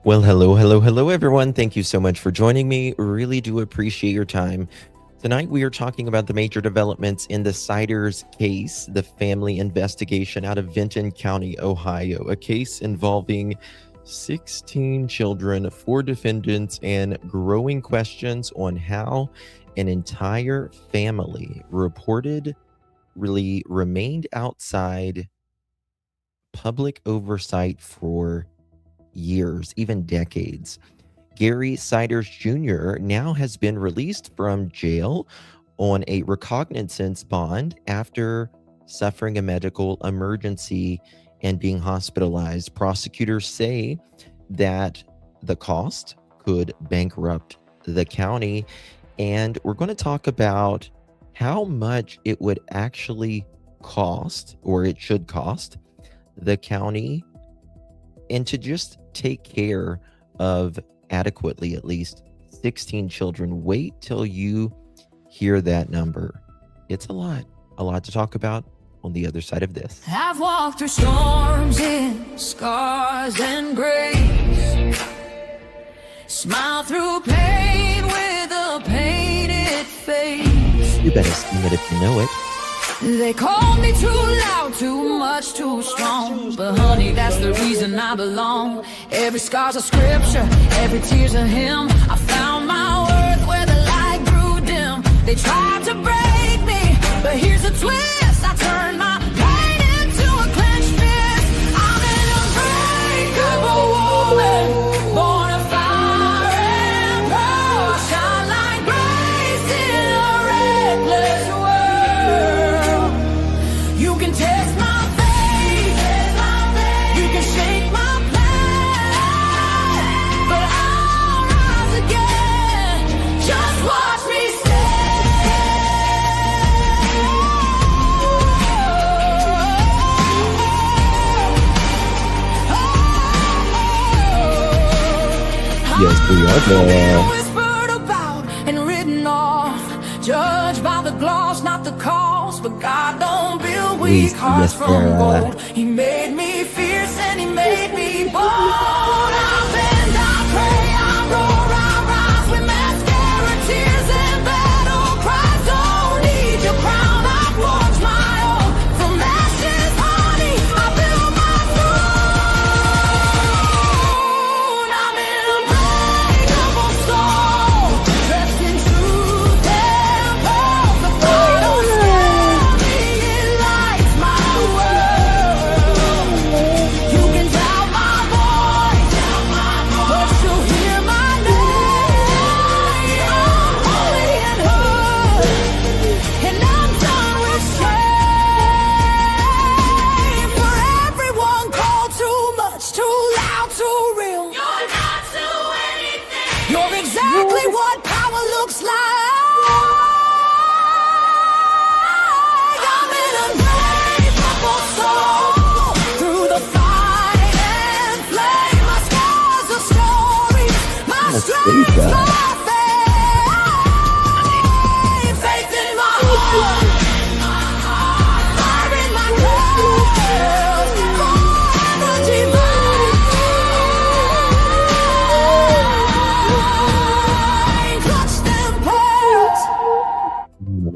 Well, hello, everyone. Thank you so much for joining me. Really do appreciate your time. Tonight, we are talking about the major developments in the Siders case, the family investigation out of Vinton County, Ohio, a case involving 16 children, 4 defendants, and growing questions on how an entire family reportedly remained outside public oversight for years, even decades. Gary Siders Jr. now has been released from jail on a recognizance bond after suffering a medical emergency and being hospitalized. Prosecutors say that the cost could bankrupt the county, and we're going to talk about how much it would actually cost, or it should cost, the county, and to just take care of adequately at least 16 children. Wait till you hear that number. It's a lot to talk about on the other side of this. I've walked through storms in scars and grace, smile through pain with a painted face. You better sing it if you know it. They called me too loud, too much, too strong, but honey, that's the reason I belong. Every scar's a scripture, every tear's a hymn. I found my worth where the light grew dim. They tried to break me, but here's a twist. I turned my pain into a clenched fist. I'm an unbreakable woman, born of fire and pearl. Shine like grace in a reckless world. You can test my faith, you can shake my plan, but I'll rise again. Just watch me Yes, we are there. Whispered about and written off, judged by the gloss, not the cost. But God don't build weak hearts from gold. He made me fierce and he made me bold. I bend, I pray, I roar, I rise with mascara, tears and battle cries. Don't need your crown, I forge my own. From ashes, honey, I build my throne. I'm in a breakable soul, dressed in truth and pearl. The fire don't scare me, it lights my world. You can doubt my voice, but you'll hear my name. I'm holy and heard, and I'm done with shame. For everyone called too much, too loud, too real. You're not to anything. You're exactly what power looks like. I'm an unbreakable soul, through the fight and flame. My scars are stories, my strength, my faith. Faith in my heart, fire in my curls, forever divine. Clutch them pearls.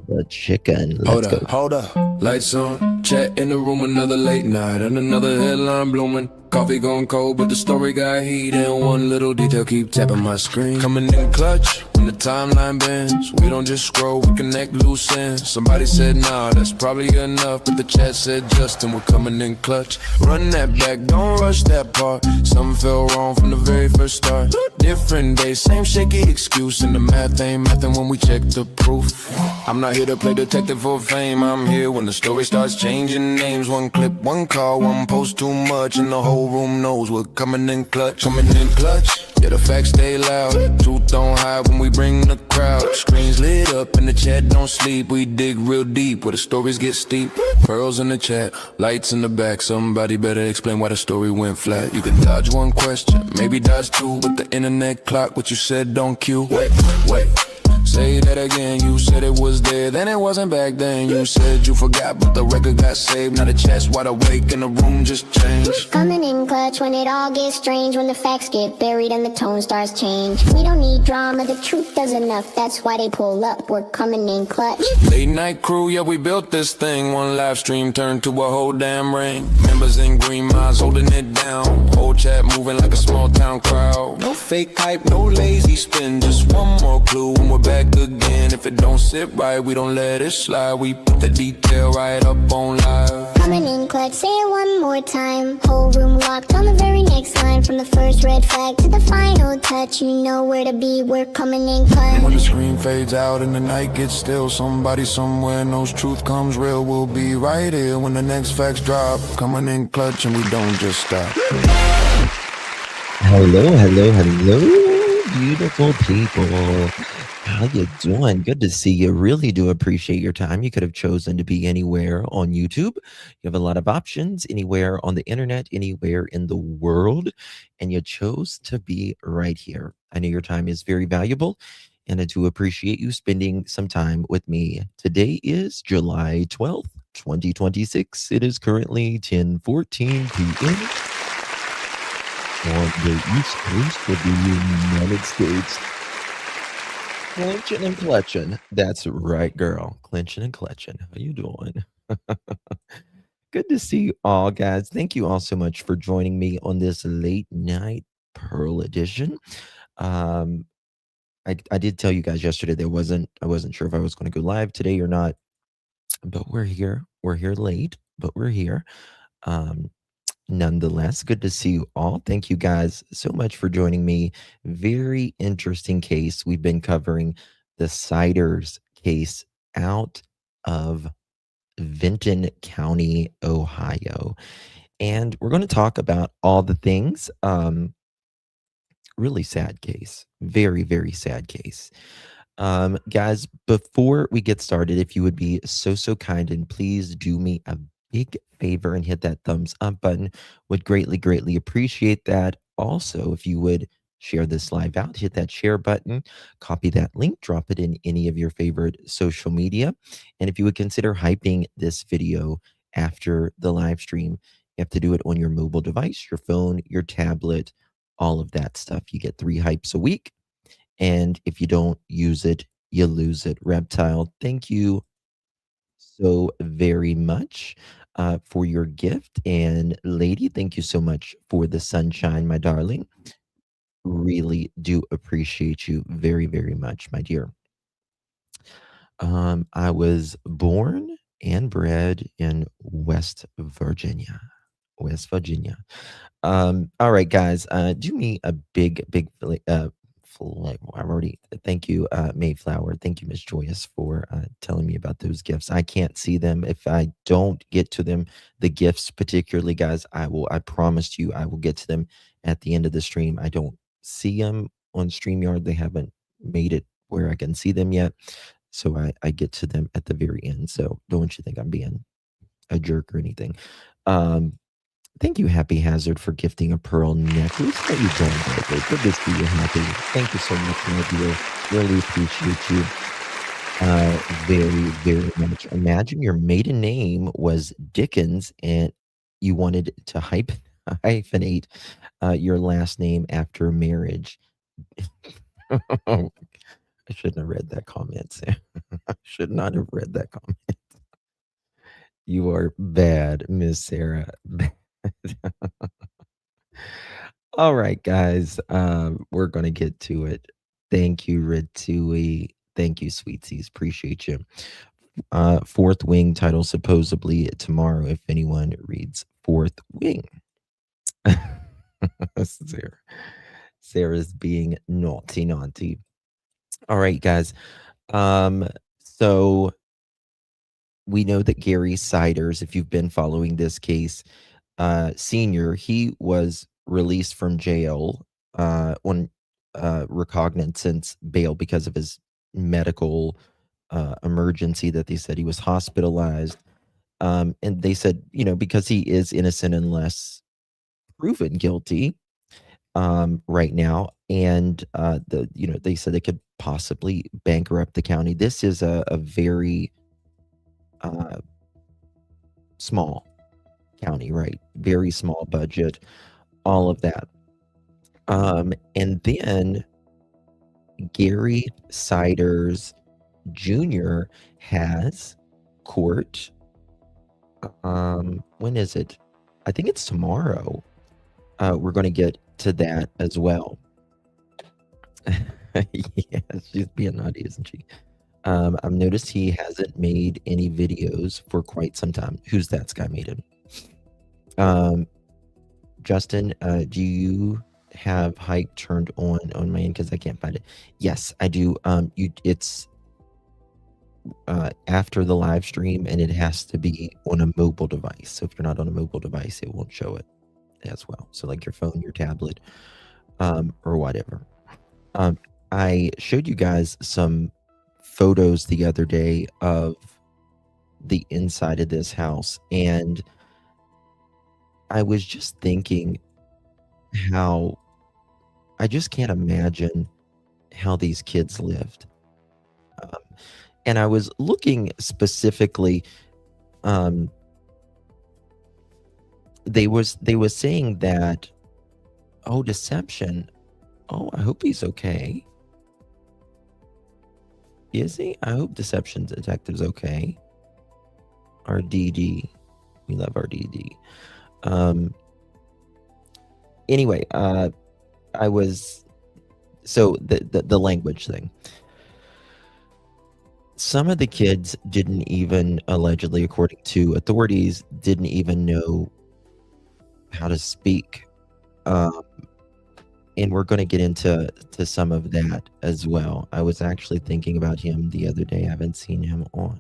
The chicken. Let's go. Hold up, lights on, chat in the room, another late night and another headline blooming. Coffee gone cold, but the story got heat, and one little detail keep tapping my screen. Coming in clutch, when the timeline bends, we don't just scroll, we connect loose ends. Somebody said nah, that's probably enough, but the chat said Justin, we're coming in clutch. Run that back, don't rush that part. Something fell wrong from the very first start. Different day, same shaky excuse, and the math ain't mathin' when we check the proof. I'm not here to play detective for fame, I'm here when the story starts changing names. One clip, one call, one post too much, and the whole room knows we're coming in clutch. Coming in clutch, yeah, the facts stay loud. Truth don't hide when we bring the crowd. Screens lit up and the chat don't sleep. We dig real deep where the stories get steep. Pearls in the chat, lights in the back. Somebody better explain why the story went flat. You can dodge one question, maybe dodge two. With the internet clock, what you said don't cue. Wait, Say that again, you said it was there, then it wasn't back then. You said you forgot, but the record got saved. Now the chest wide awake and the room just changed. Coming in clutch when it all gets strange, when the facts get buried and the tone starts change. We don't need drama, the truth does enough, that's why they pull up, we're coming in clutch. Late night crew, yeah, we built this thing. One live stream turned to a whole damn ring. Members in green minds holding it down. Whole chat moving like a small town crowd. No fake hype, no lazy spin. Just one more clue and we're back again. If it don't sit right, we don't let it slide. We put the detail right up on live. Coming in clutch, say it one more time. Whole room locked on the very next line. From the first red flag to the final touch, you know where to be, we're coming in clutch. When the screen fades out and the night gets still, somebody somewhere knows truth comes real. We'll be right here when the next facts drop. Coming in clutch and we don't just stop. Hello, beautiful people. How you doing? Good to see you. Really do appreciate your time. You could have chosen to be anywhere on YouTube. You have a lot of options, anywhere on the internet, anywhere in the world, and you chose to be right here. I know your time is very valuable, and I do appreciate you spending some time with me. Today is July 12th, 2026. It is currently 10:14 p.m. on the East Coast of the United States. Clinching and clutching. That's right, girl. Clinching and clutching. How you doing? Good to see you all, guys. Thank you all so much for joining me on this late night Pearl edition. I did tell you guys yesterday I wasn't sure if I was going to go live today or not, but we're here. We're here late, but we're here. Nonetheless, good to see you all. Thank you guys so much for joining me. Very interesting case. We've been covering the Siders case out of Vinton County, Ohio. And we're going to talk about all the things. Really sad case. Very, very sad case. Guys, before we get started, if you would be so kind and please do me a big favor and hit that thumbs up button. Would greatly appreciate that. Also, if you would share this live out, hit that share button, copy that link, drop it in any of your favorite social media. And if you would consider hyping this video after the live stream, you have to do it on your mobile device, your phone, your tablet, all of that stuff. You get 3 hypes a week. And if you don't use it, you lose it. Reptile, thank you so very much for your gift. And Lady, thank you so much for the sunshine, my darling. Really do appreciate you very much, my dear. I was born and bred in West Virginia. All right, guys, do me a big thank you, Mayflower. Thank you, Miss Joyous, for telling me about those gifts. I can't see them. If I don't get to them, the gifts particularly, guys, I promise you, I will get to them at the end of the stream. I don't see them on StreamYard. They haven't made it where I can see them yet. So I get to them at the very end. So don't you think I'm being a jerk or anything. Thank you, Happy Hazard, for gifting a pearl necklace. How you doing, baby? Good to see you, Happy. Thank you so much, my dear. Really appreciate you very much. Imagine your maiden name was Dickens and you wanted to hyphenate your last name after marriage. I shouldn't have read that comment, Sam. I should not have read that comment. You are bad, Miss Sarah. All right, guys, we're gonna get to it. Thank you, Ritui. Thank you, Sweetsies. Appreciate you. Fourth Wing title supposedly tomorrow if anyone reads Fourth Wing. Sarah's being naughty. All right, guys. So we know that Gary Siders, if you've been following this case, Senior, he was released from jail on recognizance bail because of his medical emergency that they said he was hospitalized. And they said, because he is innocent unless proven guilty right now. And they said they could possibly bankrupt the county. This is a very small county, right? Very small budget, all of that. And then Gary Siders Jr. has court. When is it? I think it's tomorrow. We're going to get to that as well. Yeah, she's being naughty, isn't she? I've noticed he hasn't made any videos for quite some time. Who's that? Sky Maiden. Justin, do you have hike turned on my end? Because I can't find it. Yes, I do. It's after the live stream, and it has to be on a mobile device. So if you're not on a mobile device, it won't show it as well. So like your phone, your tablet, or whatever. I showed you guys some photos the other day of the inside of this house, and I was just thinking how I just can't imagine how these kids lived. And I was looking specifically, they was saying that, oh, deception. Oh, I hope he's okay. Is he? I hope deception detective's okay. RDD. We love RDD. Anyway, I was, so the language thing. Some of the kids didn't even, allegedly, according to authorities, didn't even know how to speak. And we're going to get into some of that as well. I was actually thinking about him the other day. I haven't seen him on.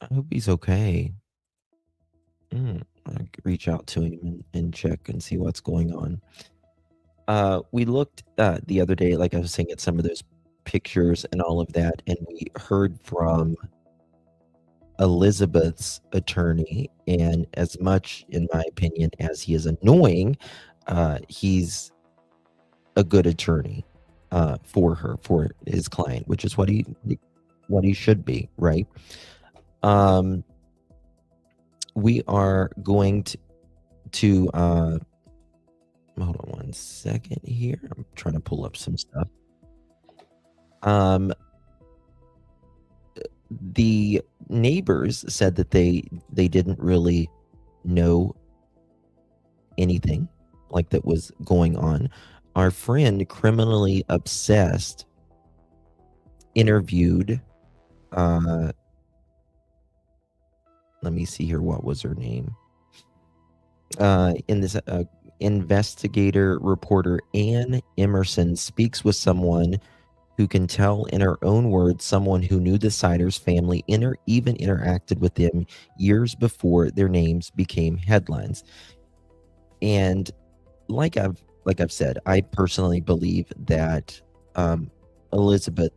I hope he's okay. I could reach out to him and check and see what's going on. We looked the other day, like I was saying, at some of those pictures and all of that, and we heard from Elizabeth's attorney, and as much, in my opinion, as he is annoying, he's a good attorney for her, for his client, which is what he should be, right? We are going to hold on one second here. I'm trying to pull up some stuff. The neighbors said that they didn't really know anything like that was going on. Our friend, Criminally Obsessed, interviewed let me see here, what was her name? In this investigator reporter Ann Emerson speaks with someone who can tell in her own words, someone who knew the Siders family, even interacted with them years before their names became headlines. And like I've said, I personally believe that Elizabeth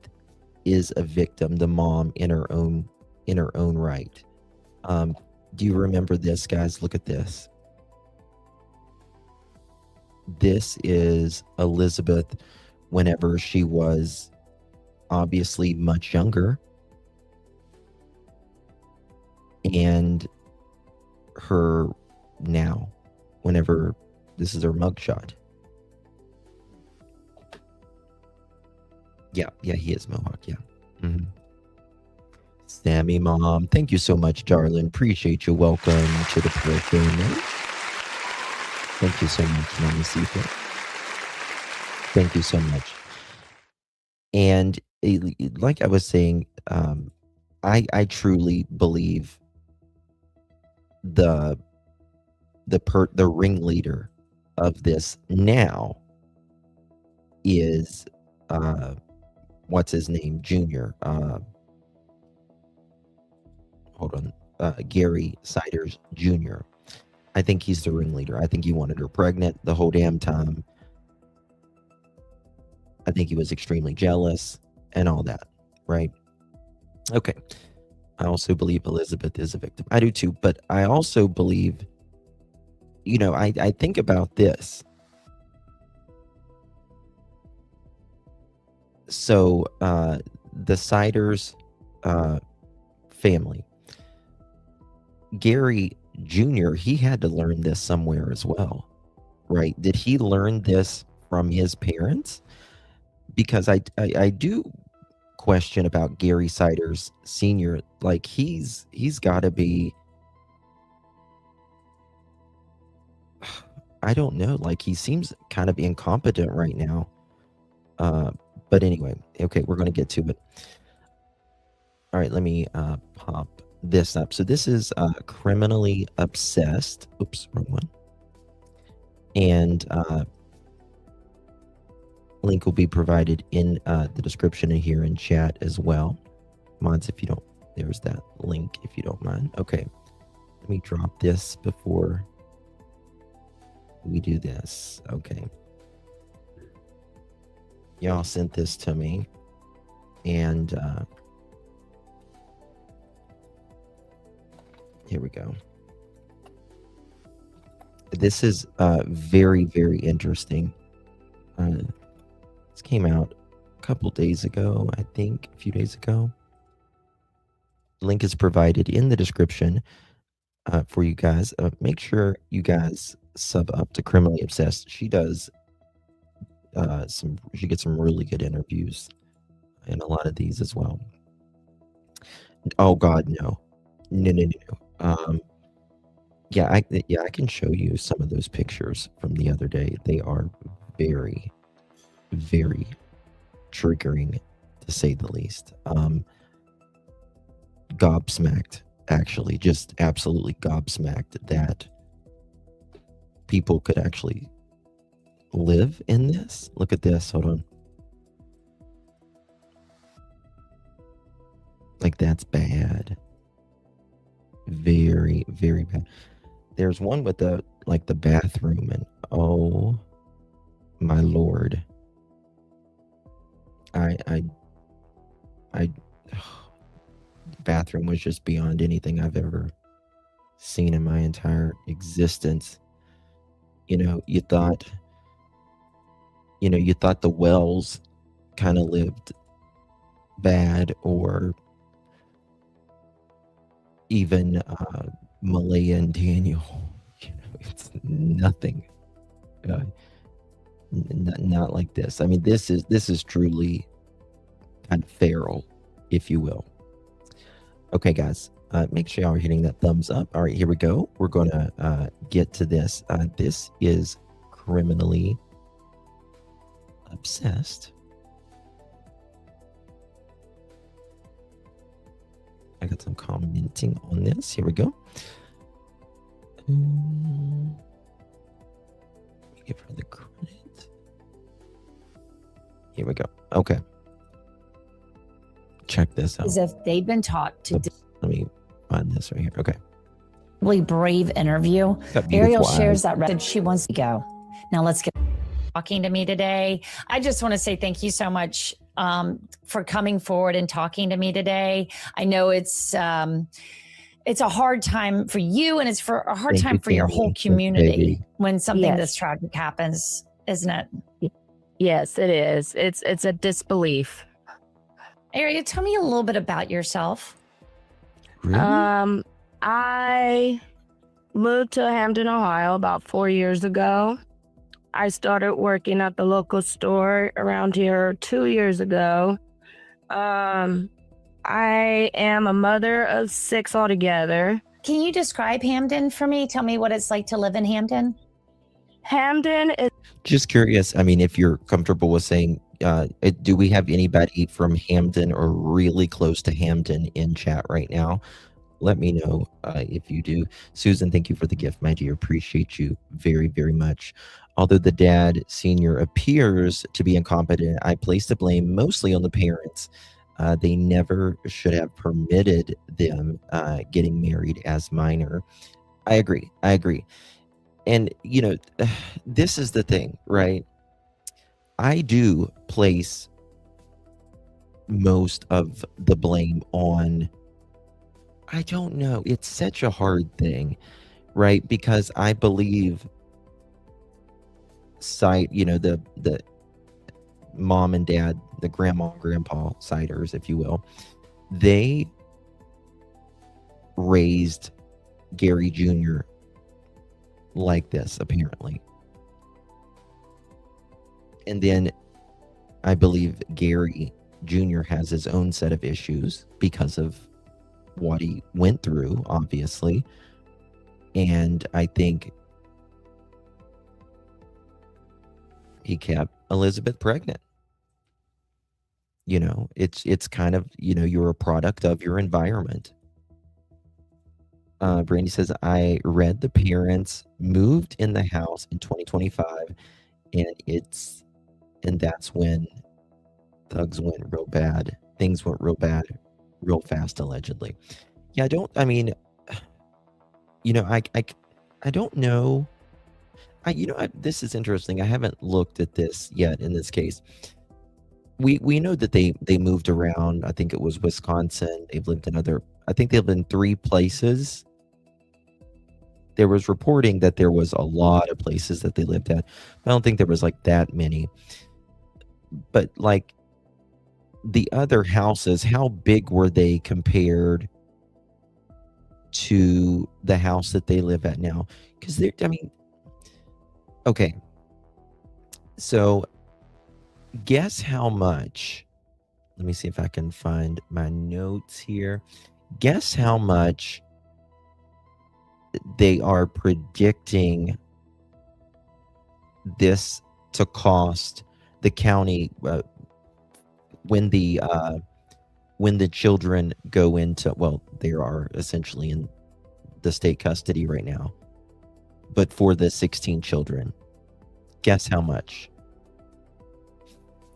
is a victim, the mom, in her own right. Do you remember this, guys? Look at this. This is Elizabeth whenever she was obviously much younger, and her now, whenever this is her mugshot. Yeah, he is Mohawk, yeah. Mm-hmm. Sammy Mom, thank you so much, darling. Appreciate you. Welcome to the Pro Family. Thank you so much, Mommy Seafood. Thank you so much. And like I was saying, I truly believe the ringleader of this now is what's his name, Junior. Hold on, Gary Siders Jr. I think he's the ringleader. I think he wanted her pregnant the whole damn time. I think he was extremely jealous and all that, right? Okay. I also believe Elizabeth is a victim. I do too, but I also believe, I think about this. So the Siders family, Gary Jr., he had to learn this somewhere as well, right? Did he learn this from his parents? Because I do question about Gary Siders Sr. Like he's got to be, I don't know, like he seems kind of incompetent right now. But anyway, okay, we're going to get to it. All right, let me pop this up. So this is Criminally Obsessed. Oops, wrong one. And link will be provided in the description and here in chat as well. Mods, if you don't, there's that link if you don't mind. Okay, let me drop this before we do this. Okay. Y'all sent this to me, and here we go. This is very, very interesting. This came out a couple days ago, I think, a few days ago. Link is provided in the description for you guys. Make sure you guys sub up to Criminally Obsessed. She does she gets some really good interviews in a lot of these as well. Oh God, no. Yeah, I can show you some of those pictures from the other day. They are very, very triggering, to say the least. Gobsmacked, actually, just absolutely gobsmacked that people could actually live in this. Look at this. Hold on. Like, that's bad. Very, very bad. There's one with the bathroom, and oh my Lord. The bathroom was just beyond anything I've ever seen in my entire existence. You thought the Wells kind of lived bad, or even Malaya and Daniel. It's nothing. Not like this. I mean, this is truly kind of feral, if you will. Okay, guys, make sure y'all are hitting that thumbs up. All right, here we go. We're going to get to this. This is Criminally Obsessed. I got some commenting on this. Here we go. Give her the credit. Here we go. Okay. Check this out. As if they've been taught to. Let me find this right here. Okay. Really brave interview. Ariel shares that she wants to go. Now let's get talking to me today. I just want to say thank you so much for coming forward and talking to me today. I know it's a hard time for you, and it's a hard time for your whole community when something this tragic happens, isn't it? Yes, it is. It's a disbelief. Ariel, tell me a little bit about yourself. Really? I moved to Hamden, Ohio about 4 years ago. I started working at the local store around here 2 years ago. I am a mother of 6 altogether. Can you describe Hamden for me? Tell me what it's like to live in Hamden. Hamden is... Just curious. I mean, if you're comfortable with saying, do we have anybody from Hamden or really close to Hamden in chat right now? Let me know if you do. Susan, thank you for the gift, my dear. Appreciate you very, very much. Although the dad senior appears to be incompetent, I place the blame mostly on the parents. They never should have permitted them getting married as minor. I agree. And, this is the thing, right? I do place most of the blame on, I don't know. It's such a hard thing, right? Because I believe the mom and dad, the grandma and grandpa Siders, if you will, they raised Gary Jr. like this, apparently. And then I believe Gary Jr. has his own set of issues because of what he went through, obviously. And I think he kept Elizabeth pregnant. You know, it's kind of, you know, you're a product of your environment. Brandy says, I read the parents moved in the house in 2025, and that's when thugs went real bad. Things went real bad, real fast, allegedly. Yeah, I don't know. This is interesting. I haven't looked at this yet in this case. We know that they moved around. I think it was Wisconsin. They've lived in I think they've been 3 places. There was reporting that there was a lot of places that they lived at. I don't think there was like that many. But like the other houses, how big were they compared to the house that they live at now? Because okay. So guess how much, let me see if I can find my notes here. Guess how much they are predicting this to cost the county when the children go into, well, they are essentially in the state custody right now, but for the 16 children, guess how much?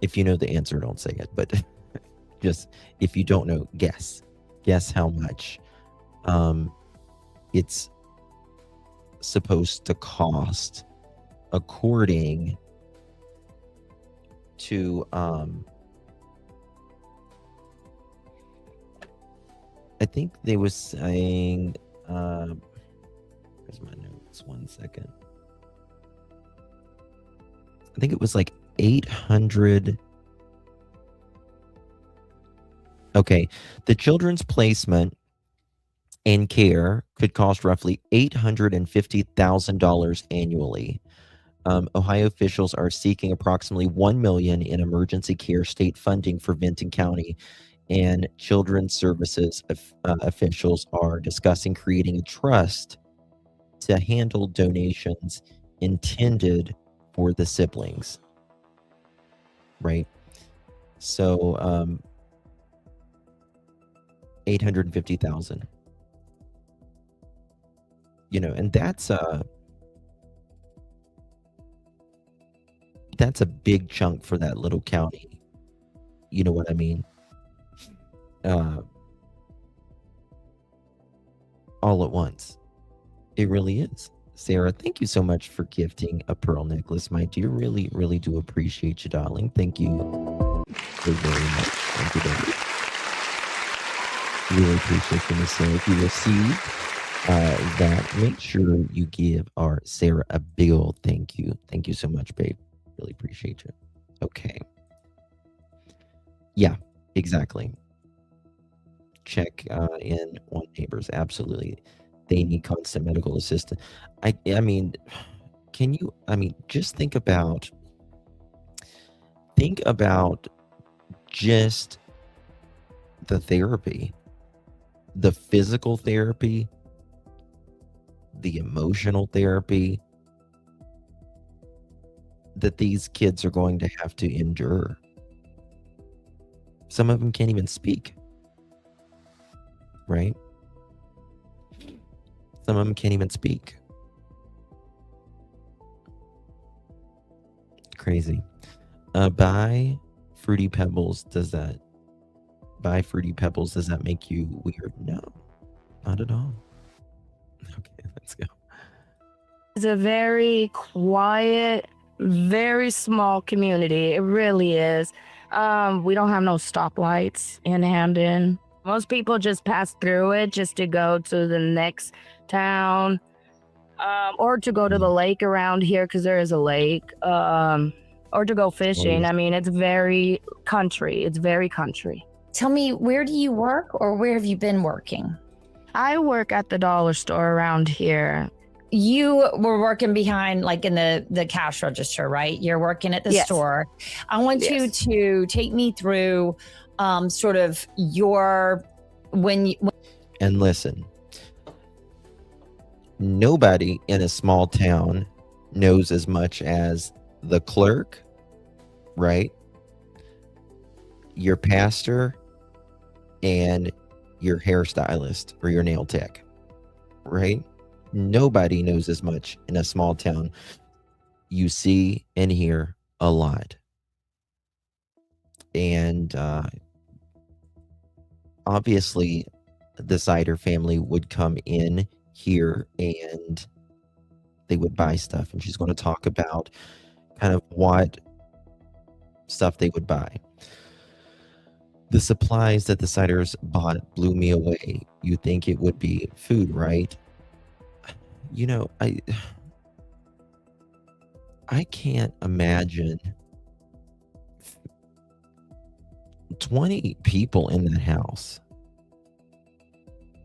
If you know the answer, don't say it, but just if you don't know, guess how much it's supposed to cost according to I think they was saying where's my notes, 1 second. I think it was like 800. Okay, the children's placement and care could cost roughly $850,000 annually. Ohio officials are seeking approximately $1 million in emergency care state funding for Vinton County, and children's services officials are discussing creating a trust to handle donations intended for the siblings. Right? So, 850,000. You know, and that's a big chunk for that little county. You know what I mean? All at once. It really is. Sarah, thank you so much for gifting a pearl necklace, my dear. Really, really do appreciate you, darling. Thank you so very much. Thank you, baby. Really appreciate you, Miss Sarah. If you received that, make sure you give our Sarah a big old thank you. Thank you so much, babe. Really appreciate you. Okay. Yeah, exactly. Check in on neighbors. Absolutely. They need constant medical assistance. I mean, just think about just the therapy, the physical therapy, the emotional therapy that these kids are going to have to endure. Some of them can't even speak, right? Some of them can't even speak. Crazy. Buy Fruity Pebbles. Does that make you weird? No, not at all. Okay, let's go. It's a very quiet, very small community. It really is. We don't have no stoplights in Hamden. Most people just pass through it just to go to the next town, or to go to the lake around here, because there is a lake. or to go fishing. yes. I mean, it's very country. It's very country. Tell me, where do you work, or where have you been working? I work at the dollar store around here. You were working behind, like in the cash register, right? You're working at the Yes. store. I want you Yes. to take me through sort of your, And listen, nobody in a small town knows as much as the clerk, right? Your pastor and your hairstylist or your nail tech, right? Nobody knows as much in a small town. You see and hear a lot. And obviously, the Sider family would come in here and they would buy stuff. And she's going to talk about kind of what stuff they would buy. The supplies that the Siders bought blew me away. You think it would be food, right? You know, I can't imagine 20 people in that house.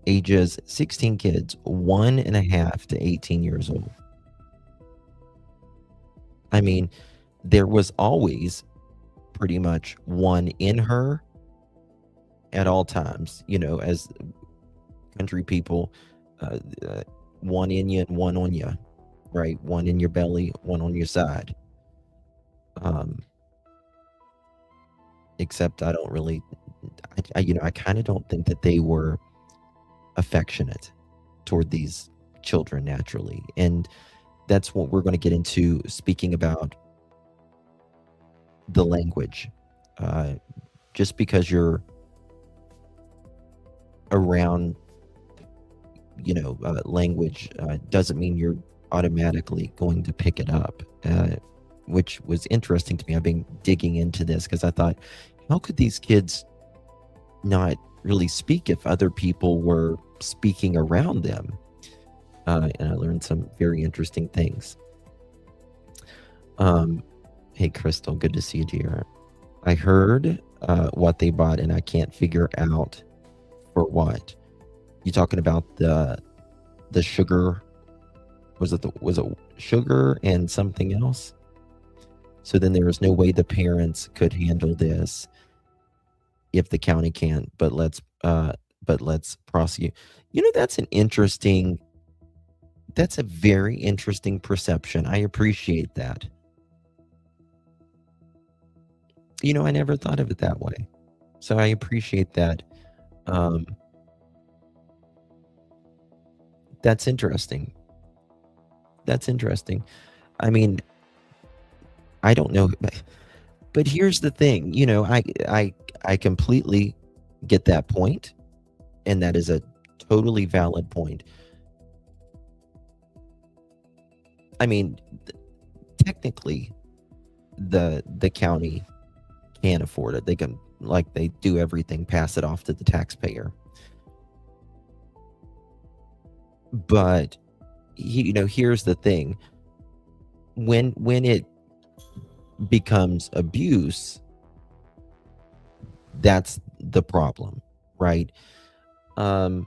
Ages 16 kids, 1.5 to 18 years old. I mean, there was always pretty much one in her at all times, you know, as country people, one in you and one on you, right? One in your belly, one on your side. Except I don't really, I kind of don't think that they were affectionate toward these children naturally. And that's what we're going to get into, speaking about the language. Just because you're around, language doesn't mean you're automatically going to pick it up, which was interesting to me. I've been digging into this because I thought, how could these kids not really speak if other people were speaking around them? And I learned some very interesting things. Hey, Crystal, good to see you, dear. I heard what they bought, and I can't figure out for what. You talking about the sugar? Was it sugar and something else? So then there was no way the parents could handle this if the county can't. But let's prosecute. That's a very interesting perception. I appreciate that. I never thought of it that way. So I appreciate that. That's interesting. I mean, I don't know, but here's the thing. I completely get that point, and that is a totally valid point. I mean, technically, the county can't afford it. They can, like they do everything, pass it off to the taxpayer. But here's the thing: when it becomes abuse, that's the problem, right? For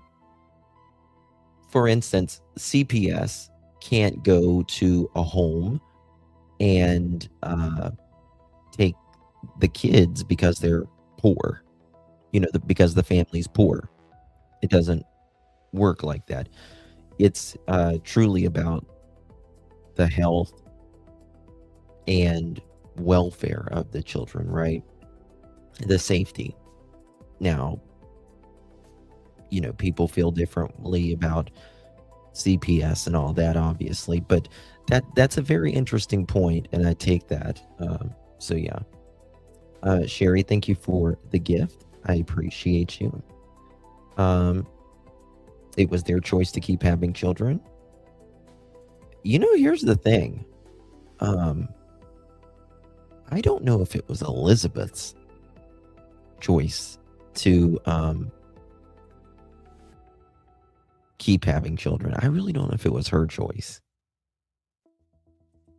instance, CPS can't go to a home and take the kids because they're poor, because the family's poor. It doesn't work like that. It's truly about the health and welfare of the children, right? The safety. Now, people feel differently about CPS and all that, obviously, but that's a very interesting point, and I take that. So yeah. Sherry, thank you for the gift. I appreciate you. It was their choice to keep having children. Here's the thing. I don't know if it was Elizabeth's choice to keep having children. I really don't know if it was her choice.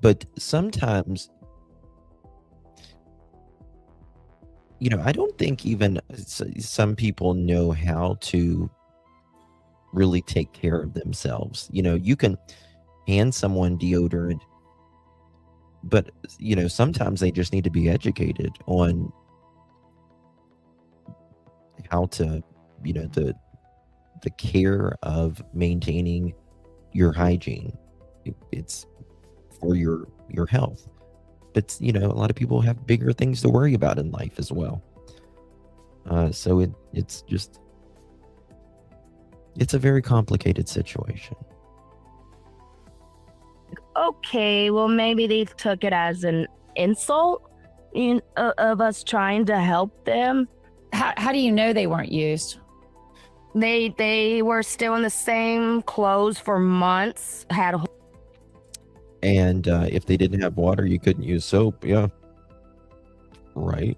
But sometimes, I don't think even some people know how to really take care of themselves. You can hand someone deodorant, but sometimes they just need to be educated on how to, the care of maintaining your hygiene. It's for your health. But a lot of people have bigger things to worry about in life as well. So it's a very complicated situation. Okay, well, maybe they took it as an insult of us trying to help them. How do you know they weren't used? They were still in the same clothes for months, And if they didn't have water, you couldn't use soap. Yeah. Right.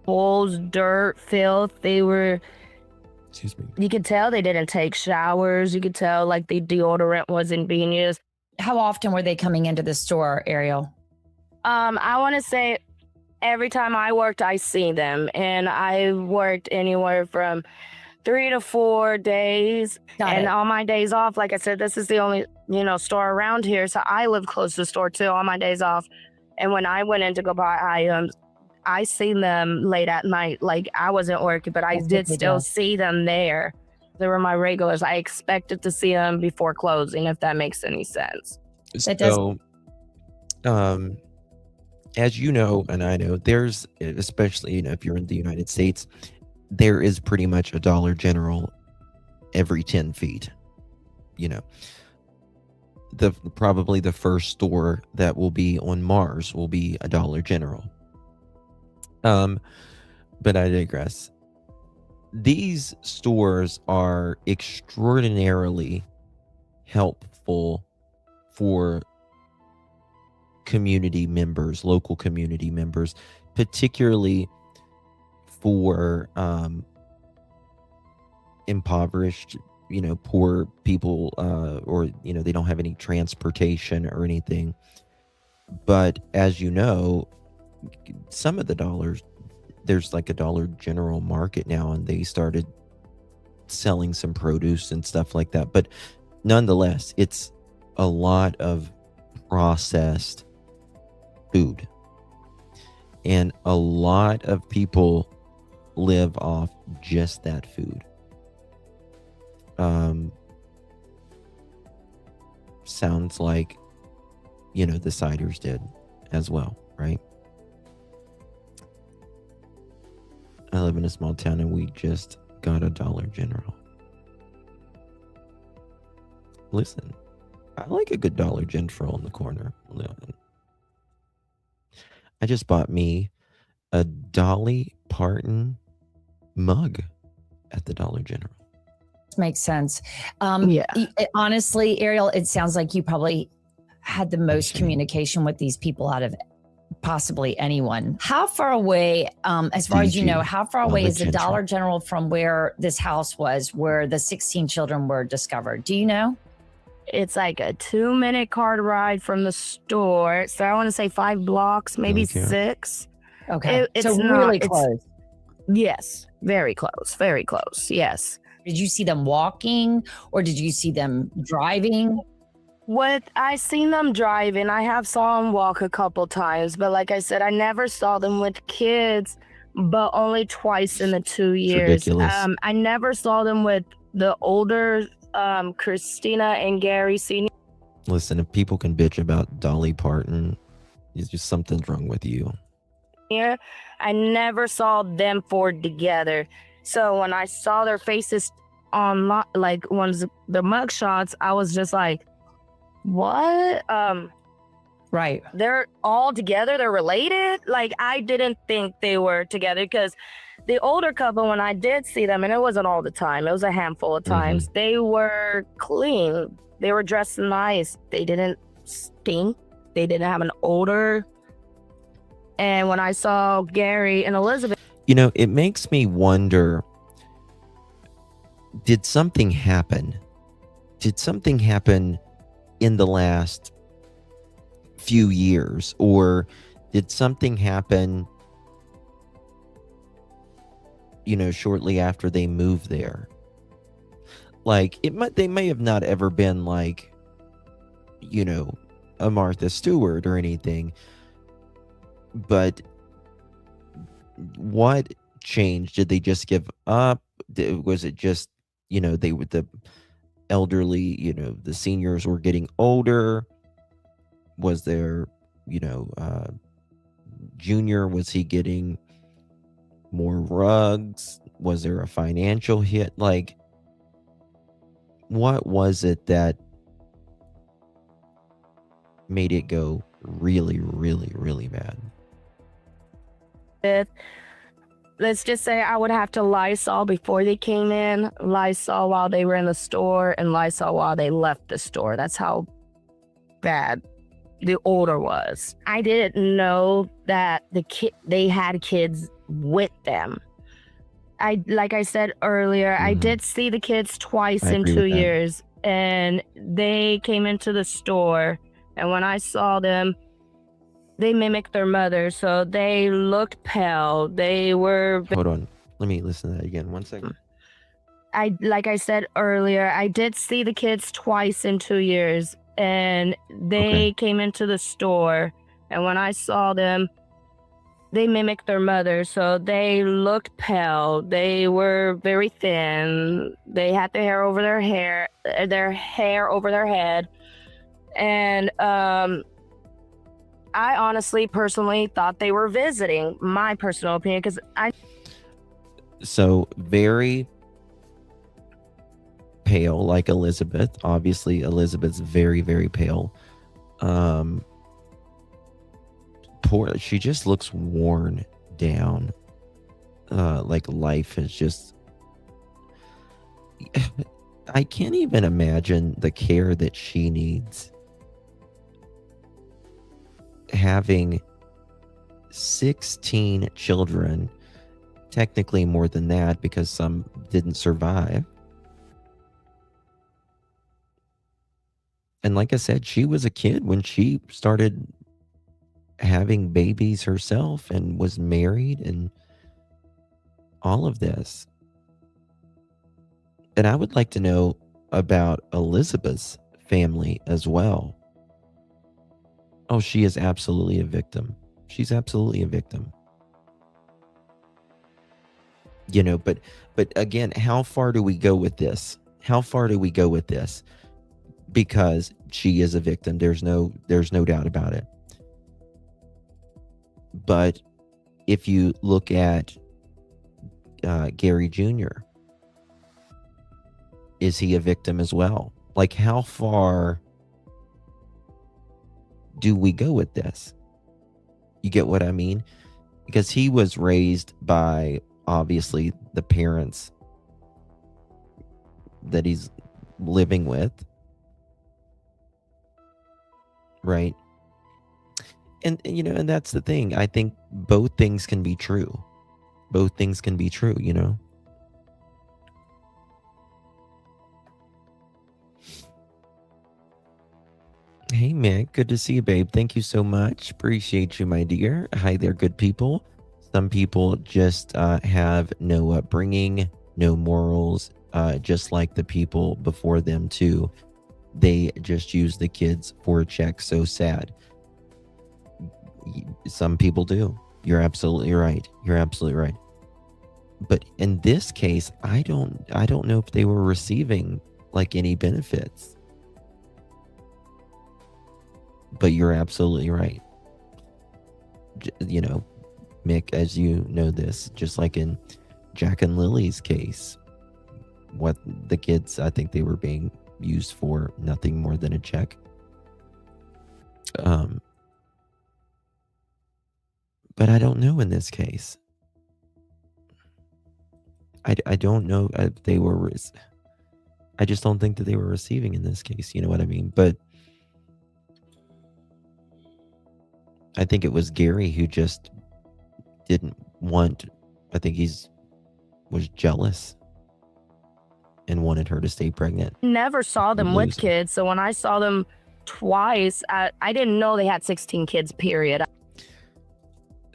holes, dirt, filth. Excuse me. You could tell they didn't take showers. You could tell like the deodorant wasn't being used. How often were they coming into the store, Ariel? I want to say every time I worked, I seen them, and I worked anywhere from 3 to 4 days. And on my days off, like I said, this is the only, store around here. So I live close to the store too on my days off. And when I went in to go buy items, I seen them late at night. Like I wasn't working, but I did still see them there. They were my regulars. I expected to see them before closing, if that makes any sense. So, as you know, and I know, there's, especially, if you're in the United States, there is pretty much a Dollar General every 10 feet. Probably the first store that will be on Mars will be a Dollar General. But I digress. These stores are extraordinarily helpful for community members, local community members, particularly for impoverished, poor people, or they don't have any transportation or anything. But as you know, some of the dollars, there's like a Dollar General market now, and they started selling some produce and stuff like that. But nonetheless, it's a lot of processed food, and a lot of people live off just that food. Sounds like the Siders did as well, right? I live in a small town, and we just got a Dollar General. Listen, I like a good Dollar General in the corner. I just bought me a Dolly Parton mug at the Dollar General. Makes sense. Yeah. Honestly, Ariel, it sounds like you probably had the most communication with these people out of possibly anyone. How far away, as far as you know, how far away is the Dollar General from where this house was, where the 16 children were discovered? Do you know? It's like a 2-minute car ride from the store. So I want to say 5 blocks, maybe 6. Okay. It's so not, really close. Yes. Very close. Very close. Yes. Did you see them walking, or did you see them driving? I seen them driving. I have saw them walk a couple times, but like I said, I never saw them with kids, but only twice in the 2 years. I never saw them with the older Christina and Gary Sr. Listen, if people can bitch about Dolly Parton, it's just something's wrong with you. I never saw them 4 together. So when I saw their faces on like one's the mug shots, I was just like, what? Right. They're all together. They're related. Like I didn't think they were together, because the older couple, when I did see them, and it wasn't all the time, it was a handful of times, they were clean. They were dressed nice. They didn't stink. They didn't have an odor. And when I saw Gary and Elizabeth, it makes me wonder, did something happen? Did something happen in the last few years, or did something happen, shortly after they moved there? Like, they may have not ever been like, a Martha Stewart or anything, but what changed? Did they just give up? Was it just, they were the elderly, the seniors were getting older? Was there, Junior, was he getting more rugs? Was there a financial hit? Like, what was it that made it go really, really, really bad? Let's just say I would have to Lysol before they came in, Lysol while they were in the store, and Lysol while they left the store. That's how bad the odor was. I didn't know that they had kids with them. Like I said earlier, I did see the kids twice in 2 years, and they came into the store, and when I saw them, they mimicked their mother, so they looked pale. They were... Hold on. Let me listen to that again. 1 second. Like I said earlier, I did see the kids twice in 2 years, and they came into the store, and when I saw them, they mimicked their mother, so they looked pale. They were very thin. They had their hair over their over their head. And I honestly, personally thought they were visiting, my personal opinion, because So very pale, like Elizabeth. Obviously, Elizabeth's very, very pale. Poor, she just looks worn down. Like life is just... I can't even imagine the care that she needs. Having 16 children, technically more than that because some didn't survive. And like I said, she was a kid when she started having babies herself and was married and all of this. And I would like to know about Elizabeth's family as well. Oh, she is absolutely a victim. She's absolutely a victim. But again, how far do we go with this? How far do we go with this? Because she is a victim. There's no doubt about it. But if you look at Gary Jr., is he a victim as well? Like, how far do we go with this? You get what I mean? Because he was raised by, obviously, the parents that he's living with, right? And and that's the thing. I think both things can be true. Both things can be true, Hey, Mick, good to see you, babe. Thank you so much. Appreciate you, my dear. Hi there, good people. Some people just have no upbringing, no morals, just like the people before them, too. They just use the kids for a check. So sad. Some people do. You're absolutely right. You're absolutely right. But in this case, I don't know if they were receiving like any benefits. But you're absolutely right. Mick, as you know this, just like in Jack and Lily's case, what the kids, I think they were being used for nothing more than a check. But I don't know in this case. I don't know if they were... I just don't think that they were receiving in this case. You know what I mean? But I think it was Gary who just didn't want... I think was jealous and wanted her to stay pregnant. Never saw them with kids. So when I saw them twice. I didn't know they had 16 kids, period.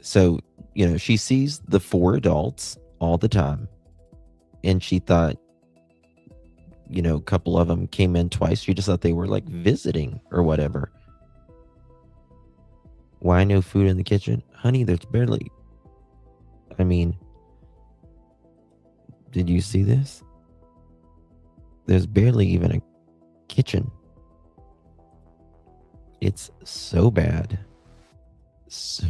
So, she sees the 4 adults all the time, and she thought, a couple of them came in twice. She just thought they were like visiting or whatever. Why no food in the kitchen? Honey, there's barely... I mean, did you see this? There's barely even a kitchen. It's so bad. So,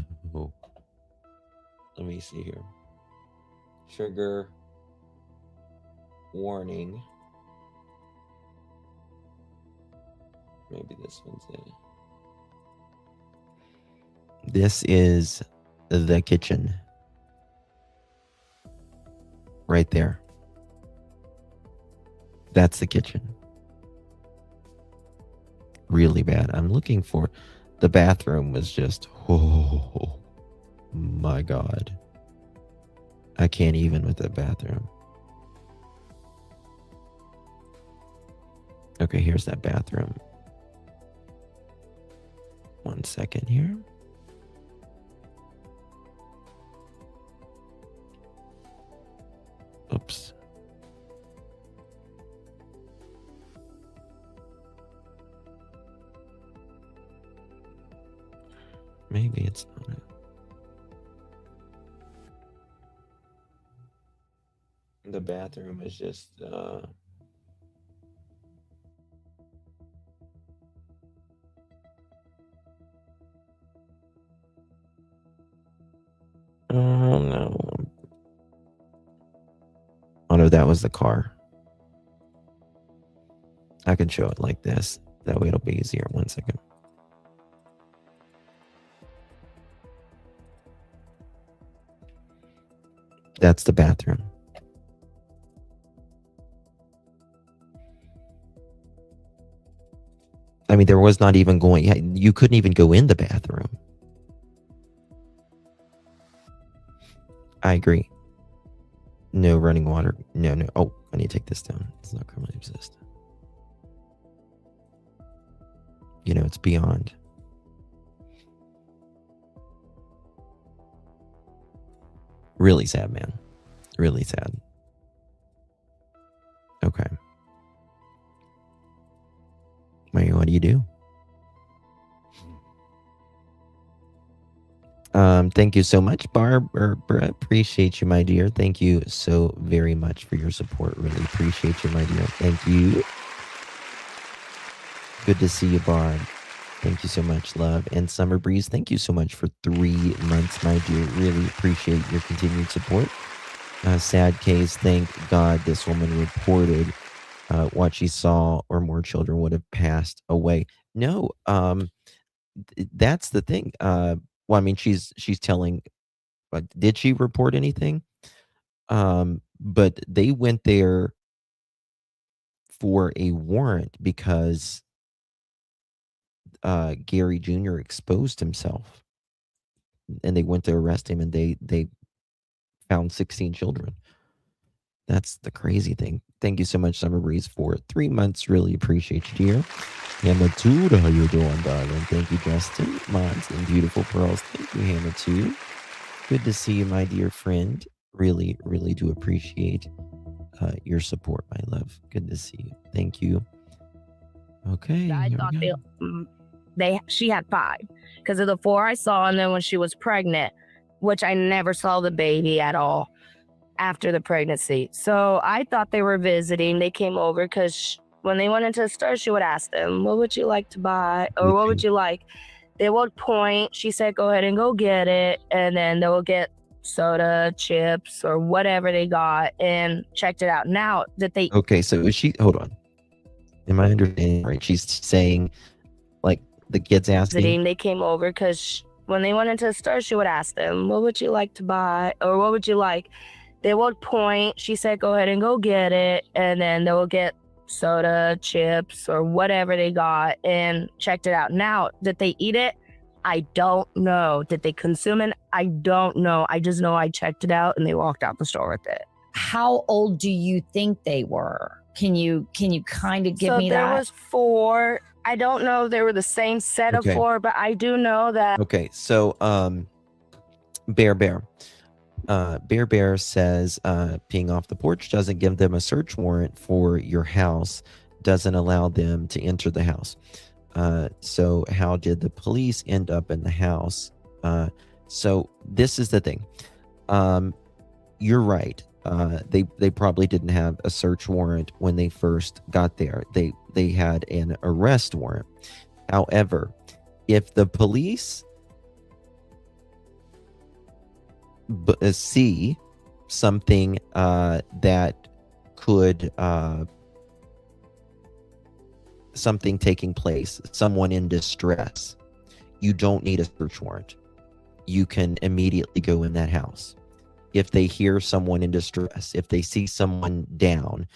let me see here. Trigger warning. Maybe this one's it. This is the kitchen. Right there. That's the kitchen. Really bad. I'm looking for... The bathroom was just... Oh my God. I can't even with the bathroom. Okay, here's that bathroom. 1 second here. Oops. Maybe it's not it. The bathroom is just oh no. Oh no, that was the car. I can show it like this. That way it'll be easier. 1 second. That's the bathroom. I mean, there was not even going... You couldn't even go in the bathroom. I agree. No running water. No. Oh, I need to take this down. It's not criminally resist. It's beyond. Really sad, man. Really sad. Okay. What do you do? Thank you so much, Barbara. Appreciate you, my dear. Thank you so very much for your support. Really appreciate you, my dear. Thank you. Good to see you, Barb. Thank you so much, love. And Summer Breeze, thank you so much for 3 months, my dear. Really appreciate your continued support. Sad case. Thank God this woman reported what she saw, or more children would have passed away. No, that's the thing. Well, I mean, she's telling, did she report anything? But they went there for a warrant because Gary Jr. exposed himself, and they went to arrest him, and they found 16 children. That's the crazy thing. Thank you so much, Summer Breeze, for 3 months. Really appreciate you, dear. Hamatude, how you doing, darling? Thank you, Justin. Mods and Beautiful Pearls. Thank you, Hamatude. Good to see you, my dear friend. Really, really do appreciate your support, my love. Good to see you. Thank you. Okay. I thought she had 5 because of the 4 I saw, and then when she was pregnant, which I never saw the baby at all after the pregnancy. So I thought they were visiting. They came over because when they went into the store, she would ask them, what would you like to buy? Or what would you like? They would point. She said, go ahead and go get it. And then they will get soda, chips, or whatever they got, and checked it out. Now that they... Okay, so is she... Hold on. Am I understanding right? She's saying, like, the kids asking... They came over because when they went into the store, she would ask them, what would you like to buy? Or what would you like? They would point. She said, go ahead and go get it. And then they will get soda, chips, or whatever they got, and checked it out. Now, did they eat it? I don't know. Did they consume it? I don't know. I just know I checked it out, and they walked out the store with it. How old do you think they were? Can you kind of give me that? There was 4. I don't know if they were the same set of 4, but I do know that. Okay, so Bear says peeing off the porch doesn't give them a search warrant for your house, doesn't allow them to enter the house. So how did the police end up in the house? So this is the thing. You're right. They probably didn't have a search warrant when they first got there. They had an arrest warrant. However, if the police see something that could something taking place, someone in distress, you don't need a search warrant. You can immediately go in that house. If they hear someone in distress, if they see someone down,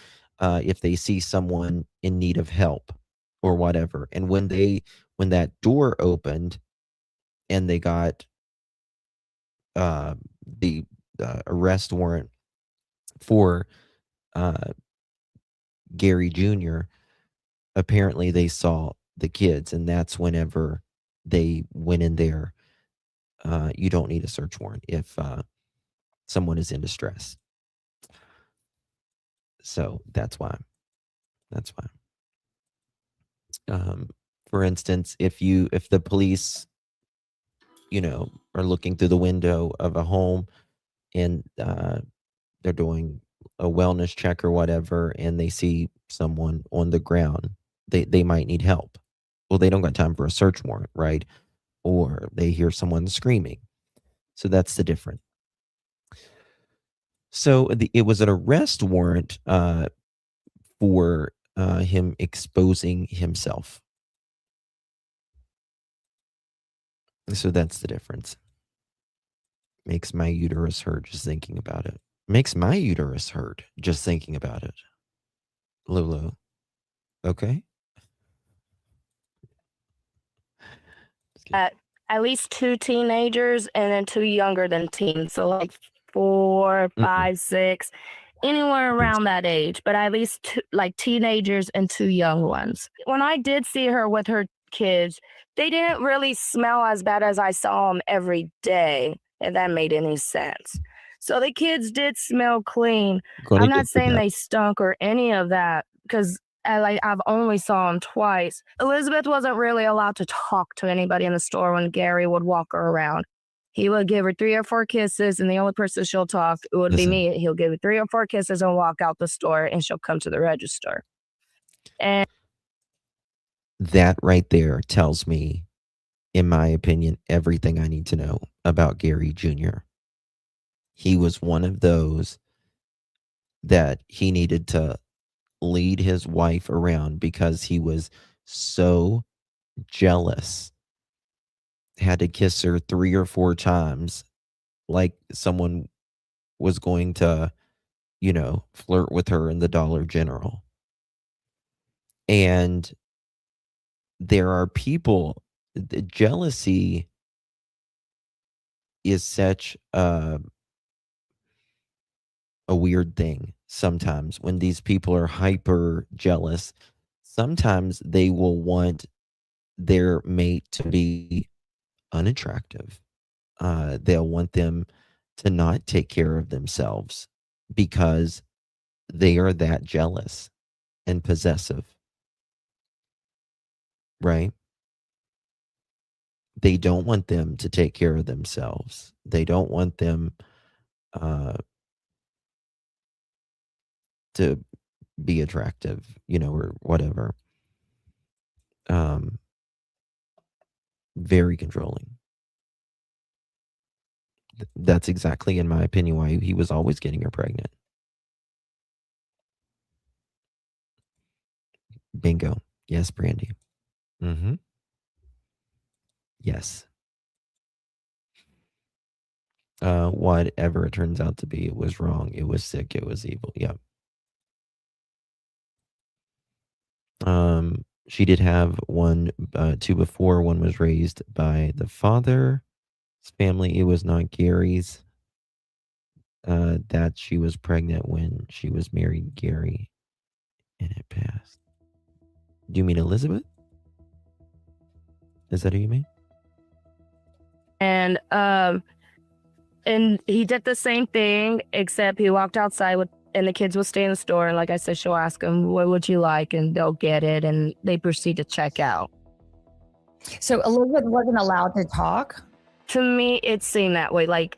if they see someone in need of help or whatever, and when that door opened and they got the arrest warrant for Gary Jr., apparently they saw the kids, and that's whenever they went in there. You don't need a search warrant if someone is in distress. So that's why. For instance, if the police, are looking through the window of a home and they're doing a wellness check or whatever, and they see someone on the ground, they might need help. Well, they don't got time for a search warrant, right? Or they hear someone screaming. So that's the difference. So it was an arrest warrant for him exposing himself. So that's the difference. Makes my uterus hurt just thinking about it. Makes my uterus hurt just thinking about it. Lulu. Okay. At least 2 teenagers and then 2 younger than teens. So like 4, 5, 6, anywhere around that age, but at least 2, like teenagers and 2 young ones. When I did see her with her kids, they didn't really smell as bad as I saw them every day, if that made any sense. So the kids did smell clean. I'm not saying they stunk or any of that, because I've only saw them twice. Elizabeth wasn't really allowed to talk to anybody in the store when Gary would walk her around. He would give her 3 or 4 kisses, and the only person she'll talk to would be me. He'll give her 3 or 4 kisses and walk out the store, and she'll come to the register. And that right there tells me, in my opinion, everything I need to know about Gary Jr. He was one of those that he needed to lead his wife around because he was so jealous. Had to kiss her 3 or 4 times like someone was going to, flirt with her in the Dollar General. And there are people, jealousy is such a weird thing. Sometimes when these people are hyper jealous, sometimes they will want their mate to be unattractive. They'll want them to not take care of themselves because they are that jealous and possessive. Right? They don't want them to take care of themselves. They don't want them to be attractive, or whatever. Very controlling. That's exactly, in my opinion, why he was always getting her pregnant. Bingo. Yes, Brandy. Yes. Whatever it turns out to be, it was wrong. It was sick. It was evil. Yep. She did have 2 before. One was raised by the father's family. It was not Gary's. That she was pregnant when she was married Gary, and it passed. Do you mean Elizabeth? Is that who you mean? And he did the same thing, except he walked outside and the kids will stay in the store. And like I said, she'll ask them, what would you like? And they'll get it. And they proceed to check out. So Elizabeth wasn't allowed to talk? To me, it seemed that way. Like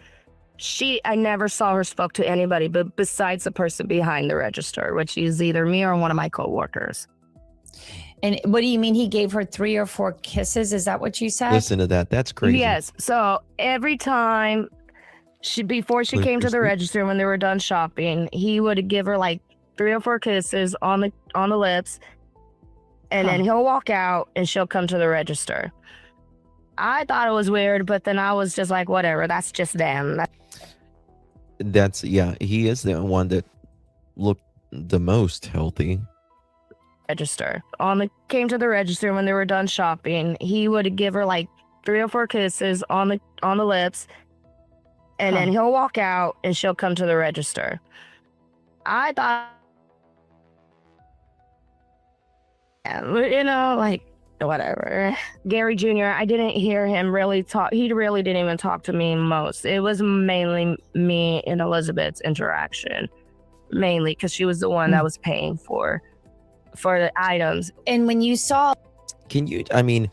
I never saw her spoke to anybody, but besides the person behind the register, which is either me or one of my coworkers. And what do you mean he gave her 3 or 4 kisses? Is that what you said? Listen to that. That's crazy. Yes. So every time before she came to the register, when they were done shopping, he would give her like 3 or 4 kisses on the lips, and then he'll walk out and she'll come to the register. I thought it was weird, but then I was just like, whatever, that's just them. He is the one that looked the most healthy. Register. Came to the register when they were done shopping, he would give her like 3 or 4 kisses on the lips, and then he'll walk out and she'll come to the register. I thought, like, whatever. Gary Jr., I didn't hear him really talk. He really didn't even talk to me most. It was mainly me and Elizabeth's interaction, mainly because she was the one that was paying for the items. And when you saw... I